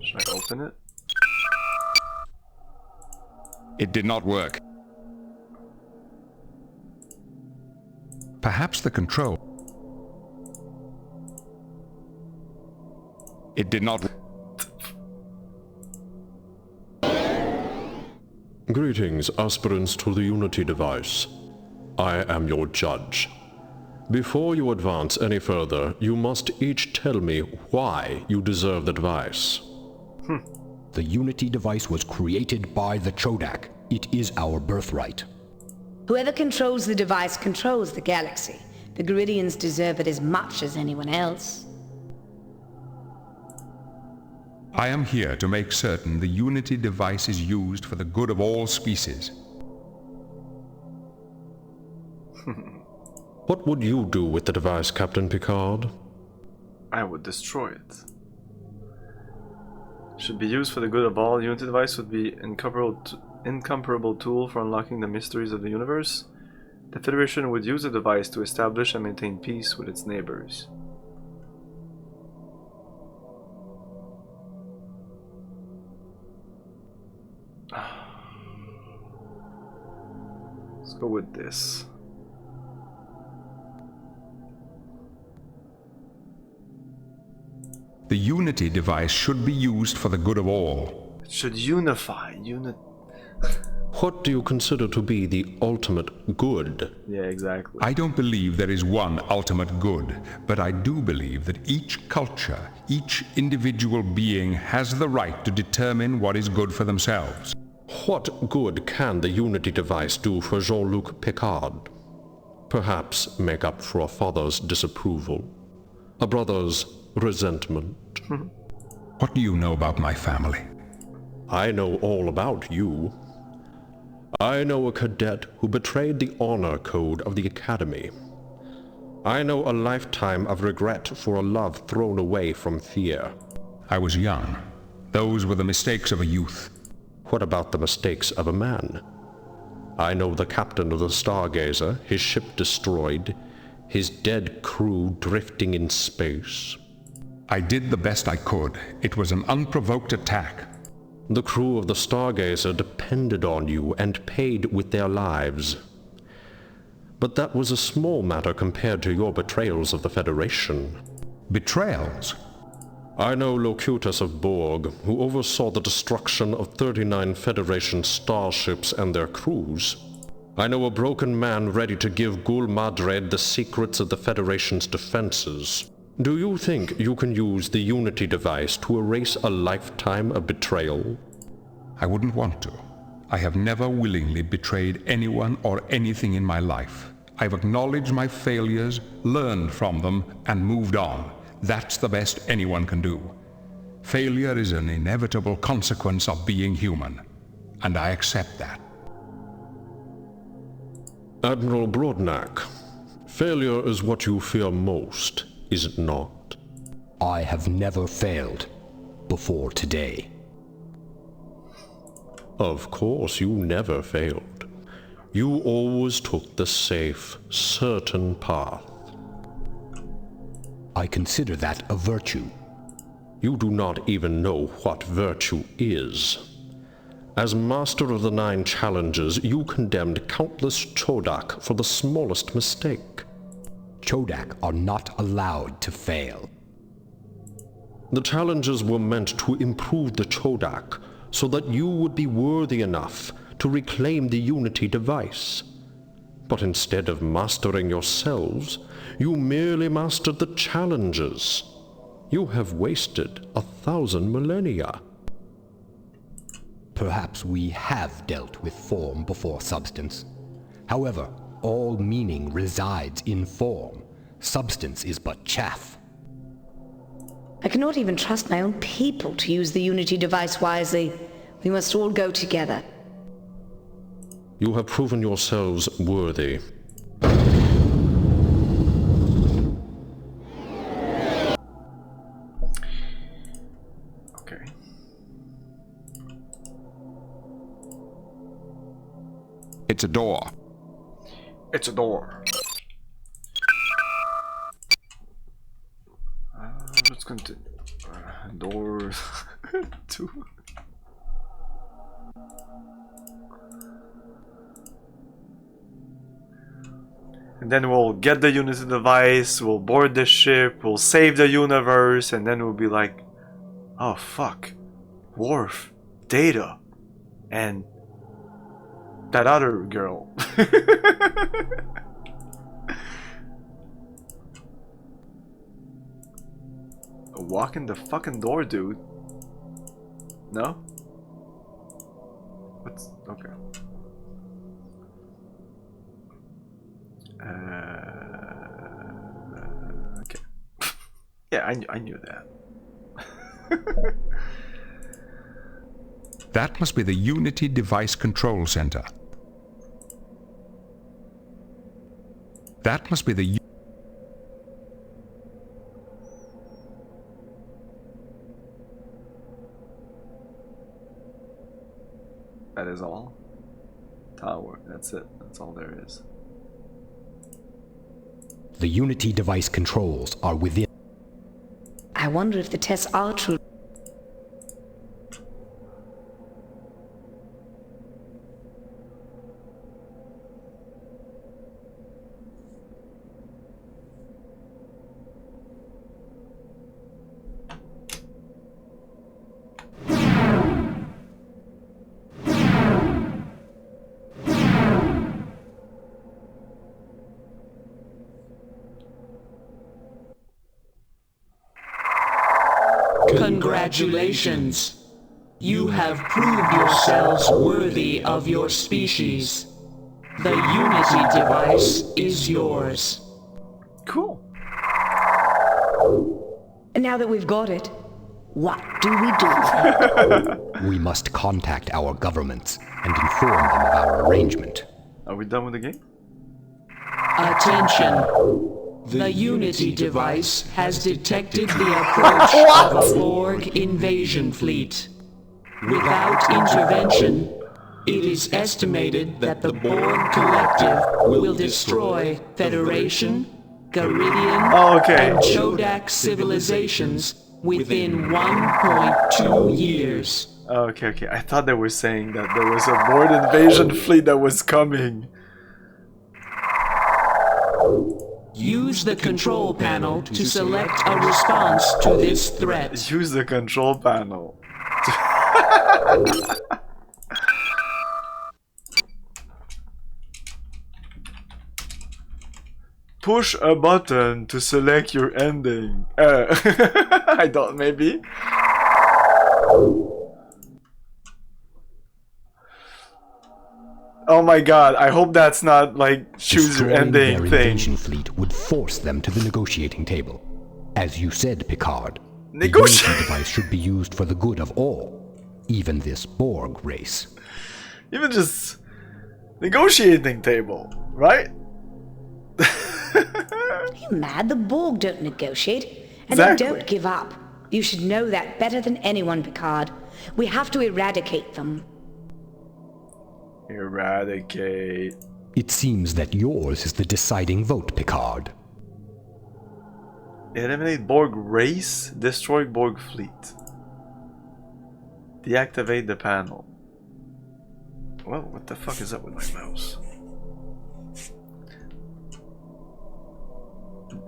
Should I open it? It did not work. Perhaps the control. It did not. Greetings, aspirants to the Unity device. I am your judge. Before you advance any further, you must each tell me why you deserve the device. The Unity device was created by the Chodak. It is our birthright. Whoever controls the device controls the galaxy. The Geridians deserve it as much as anyone else. I am here to make certain the Unity device is used for the good of all species. What would you do with the device, Captain Picard? I would destroy it. Should be used for the good of all. Unity device would be incomparable tool for unlocking the mysteries of the universe. The Federation would use the device to establish and maintain peace with its neighbors. Let's go with this. The Unity device should be used for the good of all. It should unify. What do you consider to be the ultimate good? Yeah, exactly. I don't believe there is one ultimate good, but I do believe that each culture, each individual being has the right to determine what is good for themselves. What good can the Unity device do for Jean-Luc Picard? Perhaps make up for a father's disapproval, a brother's resentment. What do you know about my family? I know all about you. I know a cadet who betrayed the honor code of the Academy. I know a lifetime of regret for a love thrown away from fear. I was young. Those were the mistakes of a youth. What about the mistakes of a man? I know the captain of the Stargazer, his ship destroyed, his dead crew drifting in space. I did the best I could. It was an unprovoked attack. The crew of the Stargazer depended on you and paid with their lives. But that was a small matter compared to your betrayals of the Federation. Betrayals? I know Locutus of Borg, who oversaw the destruction of 39 Federation starships and their crews. I know a broken man ready to give Gul Madred the secrets of the Federation's defenses. Do you think you can use the Unity device to erase a lifetime of betrayal? I wouldn't want to. I have never willingly betrayed anyone or anything in my life. I've acknowledged my failures, learned from them, and moved on. That's the best anyone can do. Failure is an inevitable consequence of being human, and I accept that. Admiral Brodnak, failure is what you fear most, is it not? I have never failed before today. Of course, you never failed. You always took the safe, certain path. I consider that a virtue. You do not even know what virtue is. As master of the 9 challenges, you condemned countless Chodak for the smallest mistake. Chodak are not allowed to fail. The challenges were meant to improve the Chodak, so that you would be worthy enough to reclaim the Unity device. But instead of mastering yourselves, you merely mastered the challenges. You have wasted 1,000 millennia. Perhaps we have dealt with form before substance. However, all meaning resides in form. Substance is but chaff. I cannot even trust my own people to use the Unity device wisely. We must all go together. You have proven yourselves worthy. Okay. It's a door. It's a door. Let's continue. Doors. 2. And then we'll get the Unity device, we'll board the ship, we'll save the universe, and then we'll be like, oh fuck, Worf, Data, and that other girl. Walk in the fucking door, dude. No? What's okay? Okay. Yeah, I knew that. That must be the Unity Device Control Center. That must be the... That is all. Tower, that's it. That's all there is. The Unity device controls are within. I wonder if the tests are true. Congratulations. You have proved yourselves worthy of your species. The Unity device is yours. Cool. And now that we've got it, what do we do? We must contact our governments and inform them of our arrangement. Are we done with the game? Attention. The Unity device has detected the approach of a Borg invasion fleet. Without intervention, it is estimated that the Borg Collective will destroy Federation, Garidian, and Chodak civilizations within 1.2 years. Okay, okay. I thought they were saying that there was a Borg invasion fleet that was coming. Use the control panel to select a response to this threat. Use the control panel. Push a button to select your ending. I don't, maybe. Oh my god, I hope that's not like choose your ending their thing. Invasion fleet would force them to the negotiating table. As you said, Picard, the Unity device should be used for the good of all, even this Borg race. Even just negotiating table, right? Are you mad? The Borg don't negotiate, and Exactly. they don't give up. You should know that better than anyone, Picard. We have to eradicate them. Eradicate. It seems that yours is the deciding vote, Picard. Eliminate Borg race, destroy Borg fleet. Deactivate the panel. Well, what the fuck is up with my mouse?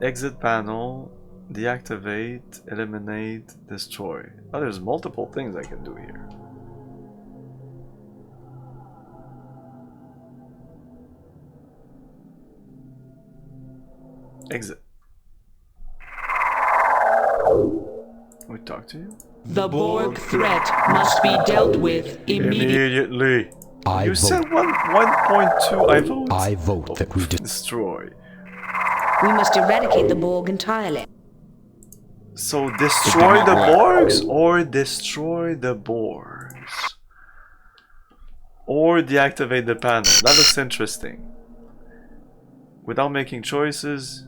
Exit panel, deactivate, eliminate, destroy. Oh, there's multiple things I can do here. Exit. We talk to you? The Borg threat must be dealt with immediately. You said 1.2. I vote. I vote that we destroy. We must eradicate the Borg entirely. So destroy the Borgs or destroy the Borgs? Or deactivate the panel. That looks interesting. Without making choices.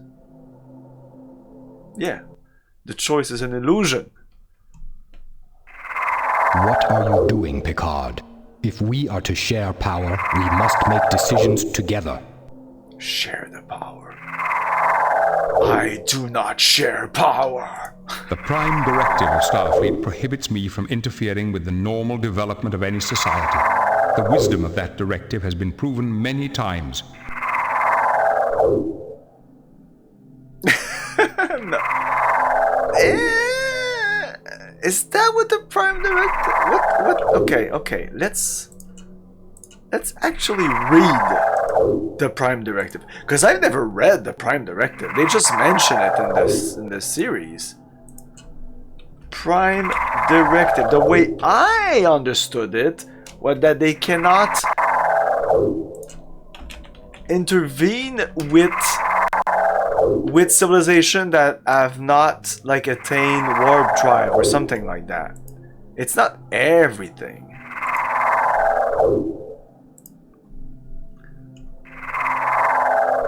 Yeah. The choice is an illusion. What are you doing, Picard? If we are to share power, we must make decisions together. Share the power. I do not share power. The Prime Directive of Starfleet prohibits me from interfering with the normal development of any society. The wisdom of that directive has been proven many times. No. Is that what the Prime Directive? What? Okay. Let's actually read the Prime Directive, because I've never read the Prime Directive. They just mention it in this series. Prime Directive. The way I understood it was that they cannot intervene with civilization that have not like attained warp drive or something like that. It's not everything.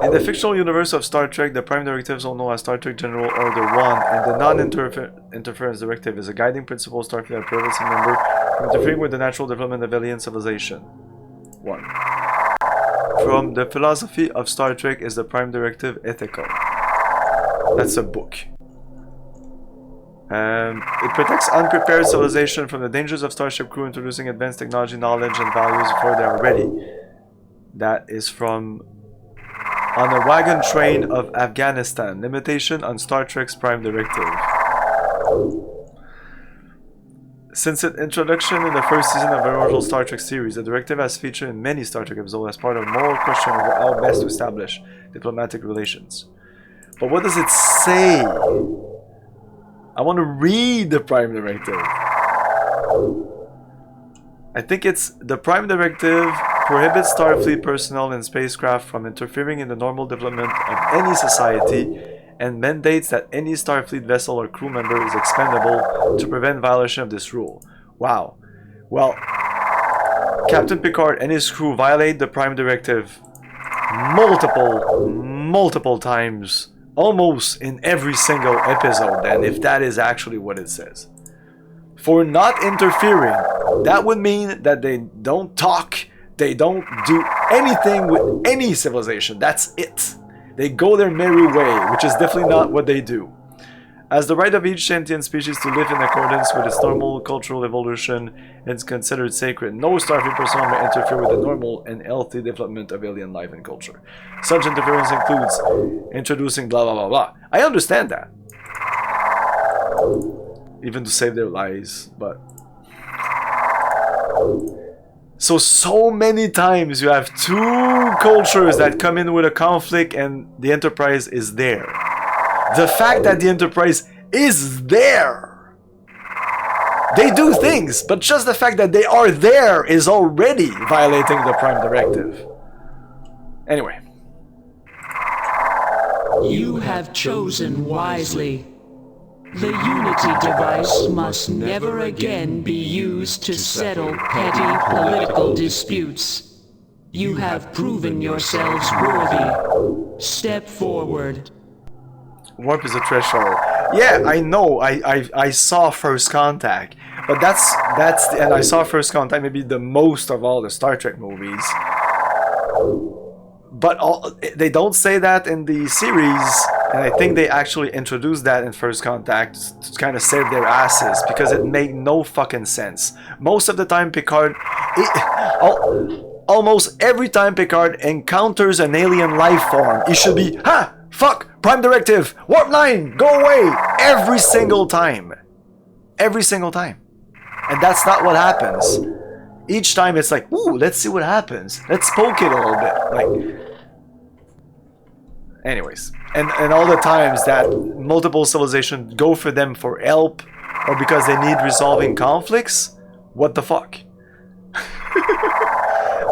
In the fictional universe of Star Trek, the Prime Directives are known as Star Trek General Order 1, and the Non-Interference Directive is a guiding principle of Starfleet that prevents a member from interfering with the natural development of alien civilization. 1. From the philosophy of Star Trek is the Prime Directive ethical. That's a book. It protects unprepared civilization from the dangers of starship crew introducing advanced technology, knowledge, and values before they are ready. That is from On a Wagon Train of Afghanistan. Limitation on Star Trek's Prime Directive. Since its introduction in the first season of the original Star Trek series, the directive has featured in many Star Trek episodes as part of a moral question over how best to establish diplomatic relations. But what does it say? I want to read the Prime Directive. I think it's the Prime Directive prohibits Starfleet personnel and spacecraft from interfering in the normal development of any society and mandates that any Starfleet vessel or crew member is expendable to prevent violation of this rule. Wow. Well, Captain Picard and his crew violate the Prime Directive multiple times, almost in every single episode, and if that is actually what it says. For not interfering, that would mean that they don't talk, they don't do anything with any civilization. That's it. They go their merry way, which is definitely not what they do. As the right of each sentient species to live in accordance with its normal cultural evolution is considered sacred, no Starfleet personnel may interfere with the normal and healthy development of alien life and culture. Such interference includes introducing blah blah blah blah. I understand that. Even to save their lives, but... So many times you have two cultures that come in with a conflict and the Enterprise is there. The fact that the Enterprise is there. They do things, but just the fact that they are there is already violating the Prime Directive. Anyway. You have chosen wisely. The Unity device must never again be used to settle petty political disputes. You have proven yourselves worthy. Step forward. Warp is a threshold. Yeah, I know. I saw First Contact, but that's and I saw First Contact maybe the most of all the Star Trek movies. But they don't say that in the series, and I think they actually introduced that in First Contact to kind of save their asses because it made no fucking sense. Most of the time, Picard, almost every time Picard encounters an alien life form, he should be, ha! Fuck! Prime Directive! Warp 9! Go away! Every single time. Every single time. And that's not what happens. Each time it's like, ooh, let's see what happens. Let's poke it a little bit. Like... Anyways. And all the times that multiple civilizations go for them for help or because they need resolving conflicts, what the fuck?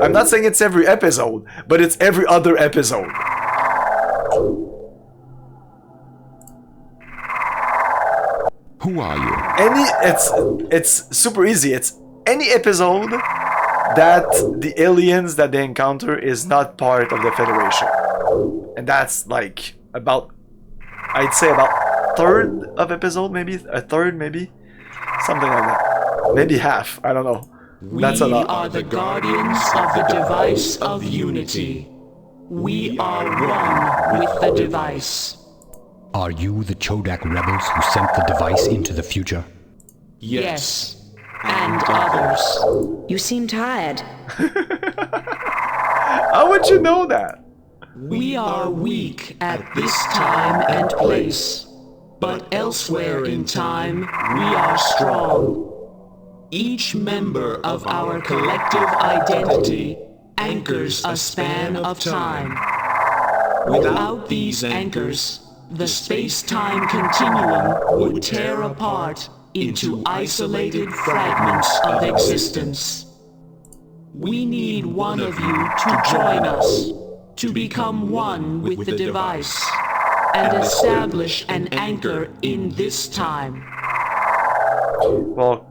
I'm not saying it's every episode, but it's every other episode. Who are you? It's super easy. It's any episode that the aliens that they encounter is not part of the Federation. And that's like about, I'd say about third of episode, maybe a third, maybe something like that. Maybe half. I don't know. That's a lot. We are the guardians of the device of unity. We are one with the device. Are you the Chodak rebels who sent the device into the future? Yes, and others. You seem tired. How would you know that? We are weak at this time and place, but elsewhere in time we are strong. Each member of our collective identity anchors a span of time. Without these anchors, the space-time continuum would tear apart into isolated fragments of existence. We need one of you to join us, to become one with the device, and establish an anchor in this time. Well,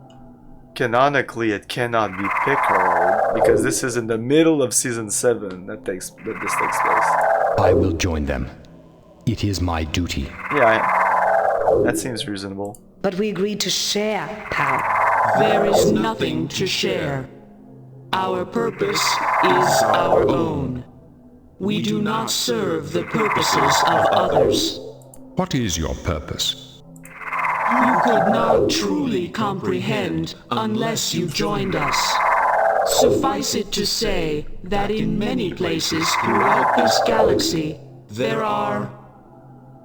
canonically it cannot be Picard, because this is in the middle of season 7 that this takes place. I will join them. It is my duty. Yeah, that seems reasonable. But we agreed to share power. There is nothing to share. Our purpose is our own. We do not serve the purposes of others. What is your purpose? You could not truly comprehend unless you joined us. Suffice it to say that in many places throughout this galaxy, there are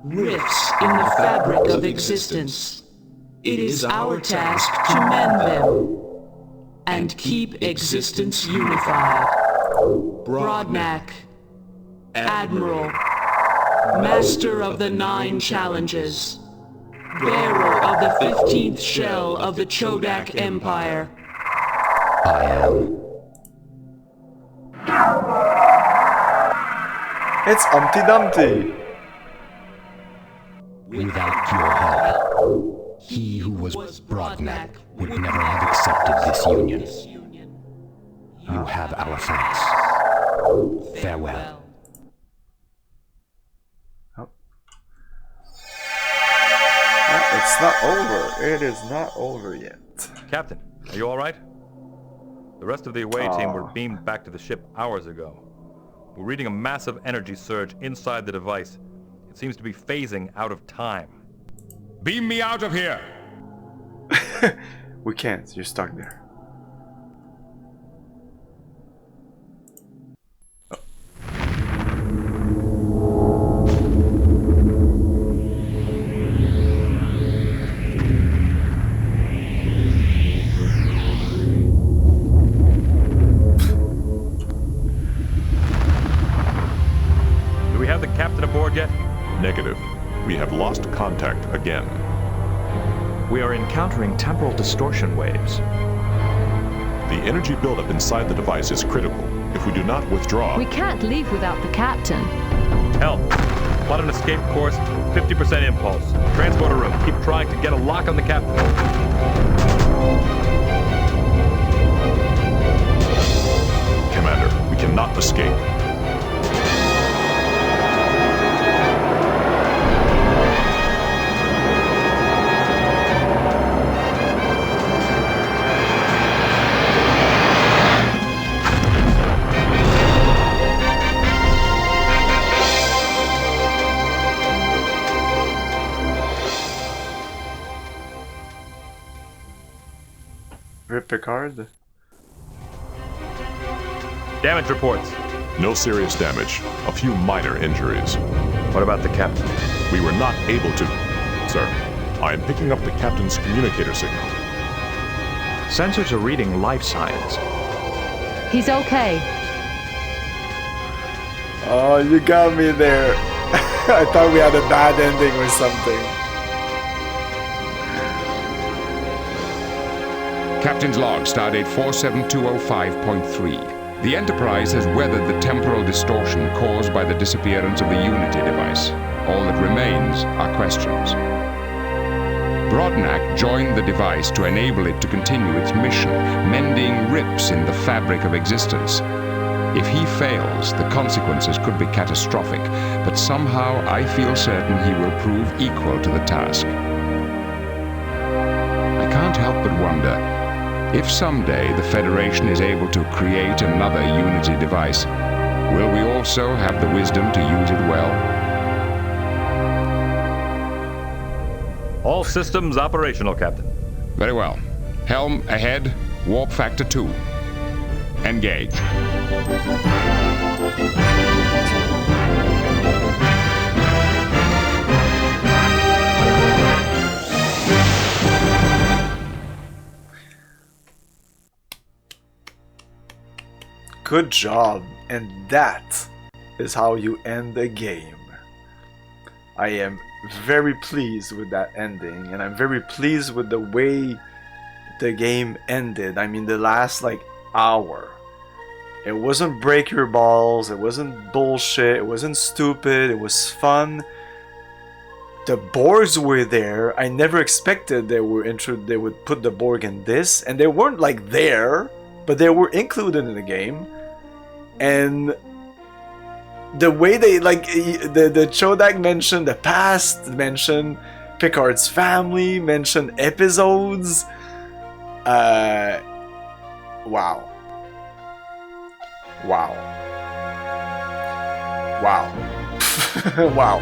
rifts in the fabric of existence. It is our task to mend them and keep existence unified. Broadnack, Admiral, Master of the 9 Challenges, bearer of the 15th shell of the Chodak Empire. I am. It's Humpty Dumpty. Without your help, he who was Brodnak would never have accepted this union. You have our thanks. Farewell. It's not over. It is not over yet. Captain, are you all right? The rest of the away team were beamed back to the ship hours ago. We're reading a massive energy surge inside the device. It seems to be phasing out of time. Beam me out of here! We can't. You're stuck there. Do we have the captain aboard yet? Negative. We have lost contact again. We are encountering temporal distortion waves. The energy buildup inside the device is critical. If we do not withdraw... We can't leave without the captain. Help! Plot an escape course, 50% impulse. Transporter room, keep trying to get a lock on the captain. Commander, we cannot escape. Rip Picard? Damage reports. No serious damage. A few minor injuries. What about the captain? We were not able to... Sir, I am picking up the captain's communicator signal. Sensors are reading life signs. He's okay. Oh, you got me there. I thought we had a bad ending or something. Captain's log, stardate 47205.3. The Enterprise has weathered the temporal distortion caused by the disappearance of the Unity device. All that remains are questions. Brodnak joined the device to enable it to continue its mission, mending rips in the fabric of existence. If he fails, the consequences could be catastrophic, but somehow I feel certain he will prove equal to the task. I can't help but wonder, if someday the Federation is able to create another Unity device, will we also have the wisdom to use it well? All systems operational, Captain. Very well. Helm ahead, warp factor 2. Engage. Good job, and that is how you end the game. I am very pleased with that ending, and I'm very pleased with the way the game ended. I mean, the last hour. It wasn't break your balls, it wasn't bullshit, it wasn't stupid, it was fun. The Borgs were there. I never expected they would put the Borg in this, and they weren't there, but they were included in the game. And the way they the Chodak mentioned the past, mentioned Picard's family, mentioned episodes. Wow. Wow. Wow.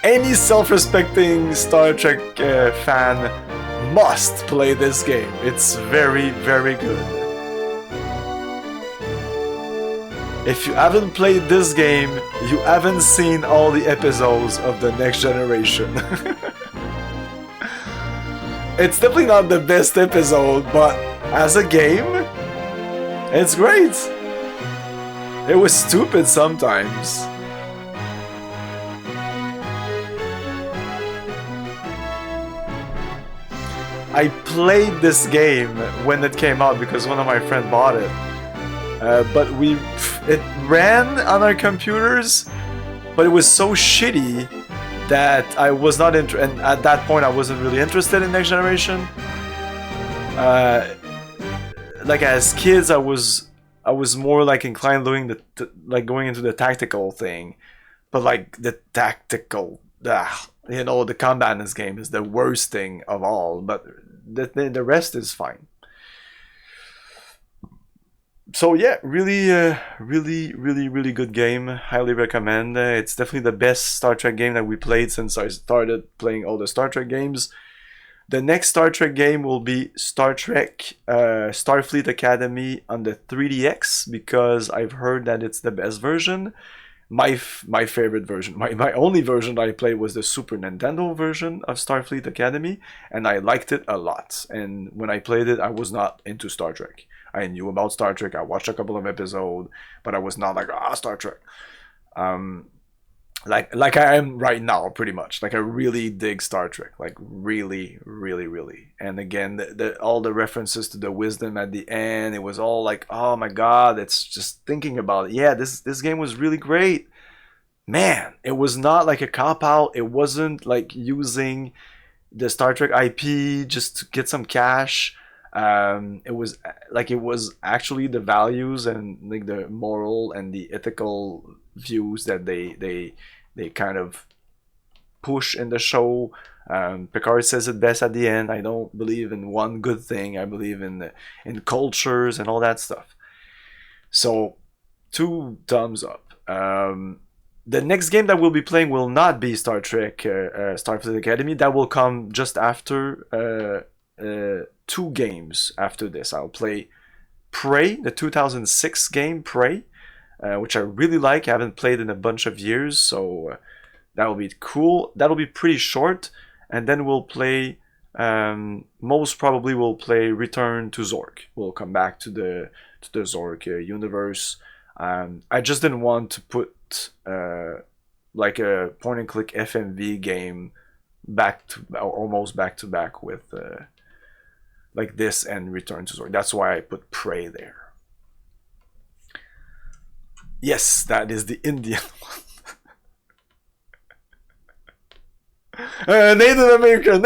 Any self-respecting Star Trek fan must play this game. It's very, very good. If you haven't played this game, you haven't seen all the episodes of the Next Generation. It's definitely not the best episode, but as a game, it's great. It was stupid sometimes. I played this game when it came out because one of my friends bought it. But it ran on our computers, but it was so shitty that I was not and at that point I wasn't really interested in Next Generation. Like as kids, I was more like inclined doing like going into the tactical thing, but like the tactical, you know, the combat in this game is the worst thing of all. But the rest is fine. So yeah, really good game. Highly recommend. It's definitely the best Star Trek game that we played since I started playing all the Star Trek games. The next Star Trek game will be Star Trek Starfleet Academy on the 3DX because I've heard that it's the best version. My favorite version, my only version that I played was the Super Nintendo version of Starfleet Academy, and I liked it a lot. And when I played it, I was not into Star Trek. I knew about Star Trek. I watched a couple of episodes, but I was not like Star Trek. Like I am right now, pretty much. Like I really dig Star Trek, like really. And again, all the references to the wisdom at the end, it was all like, oh my god! It's just thinking about it. Yeah, this game was really great. Man, it was not like a cop out. It wasn't like using the Star Trek IP just to get some cash. It was actually the values and like the moral and the ethical views that they kind of push in the show. Picard says it best at the end. I don't believe in one good thing. I believe in cultures and all that stuff. So 2 thumbs up. The next game that we'll be playing will not be Star Trek Starfleet Academy. That will come just after 2 games after this. I'll play Prey, the 2006 game Prey, which I really like. I haven't played in a bunch of years, so that will be cool. That'll be pretty short, and then we'll play. Most probably we'll play Return to Zork. We'll come back to the Zork universe. I just didn't want to put like a point and click FMV game almost back to back with like this and Return to Zork. That's why I put Prey there. Yes, that is the Indian one. Native American.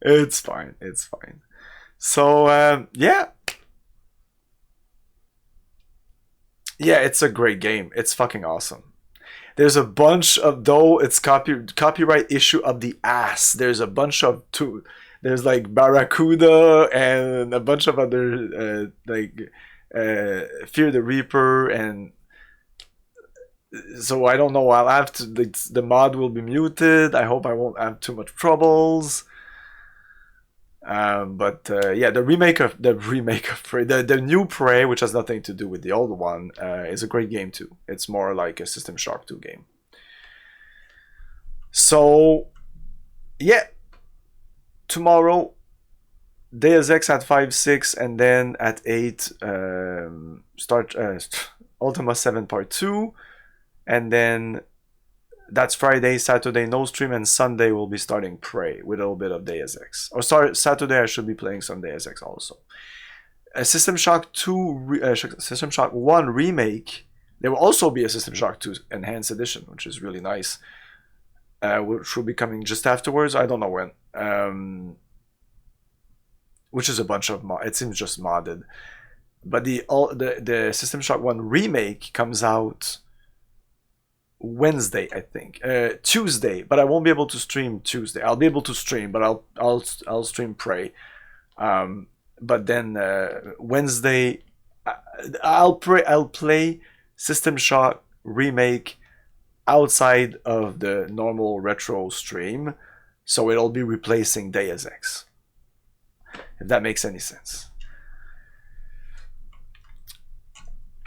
It's fine. So yeah, it's a great game. It's fucking awesome. There's a bunch of, though it's copyright issue of the ass. There's a bunch of there's like Barracuda and a bunch of other Fear the Reaper, and so I don't know. I'll have to. The mod will be muted. I hope I won't have too much troubles. But yeah, the remake of Prey, the new Prey, which has nothing to do with the old one, is a great game too. It's more like a System Shock 2 game. So yeah, tomorrow Deus Ex at 5-6, and then at 8 start Ultima 7 Part 2, and then that's Friday, Saturday no stream, and Sunday we'll be starting Prey with a little bit of Deus Ex. Or Saturday I should be playing some Deus Ex also. System Shock 2, System Shock 1 remake. There will also be a System Shock 2 Enhanced Edition, which is really nice. Which will be coming just afterwards. I don't know when. Which is a bunch of it seems just modded. But the System Shock 1 remake comes out Wednesday, I think. Tuesday, but I won't be able to stream Tuesday. I'll be able to stream, but I'll stream Prey. But then Wednesday, I'll play System Shock remake outside of the normal retro stream, so it'll be replacing Deus Ex. If that makes any sense.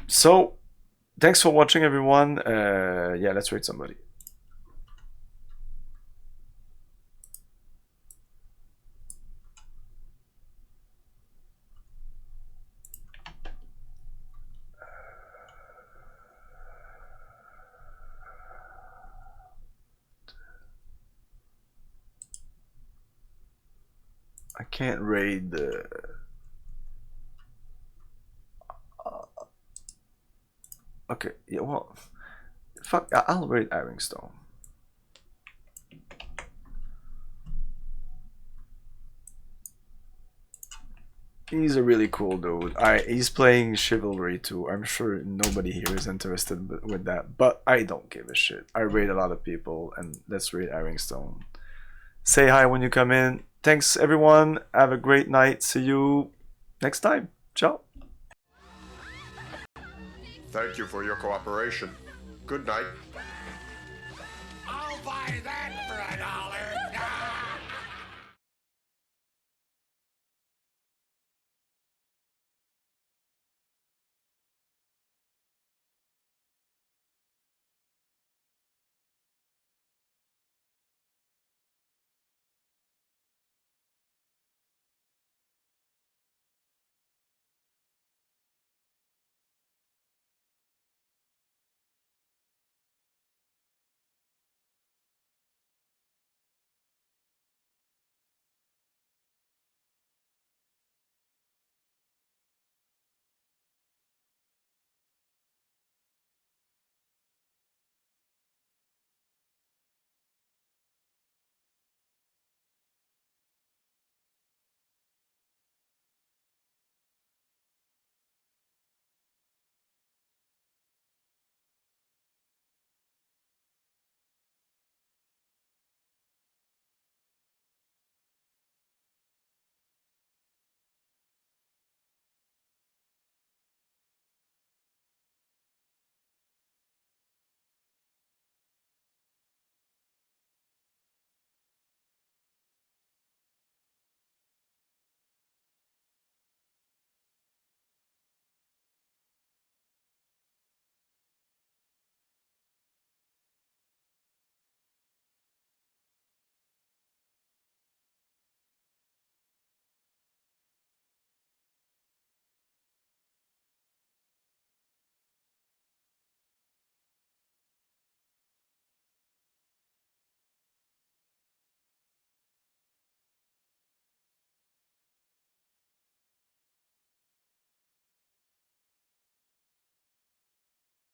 So, thanks for watching, everyone. Yeah, let's rate somebody. I can't raid the... okay, yeah, well... Fuck, I'll raid Ironstone. He's a really cool dude. He's playing Chivalry too. I'm sure nobody here is interested with that, but I don't give a shit. I raid a lot of people, and let's raid Ironstone. Say hi when you come in. Thanks everyone. Have a great night. See you next time. Ciao. Thank you for your cooperation. Good night. I'll buy that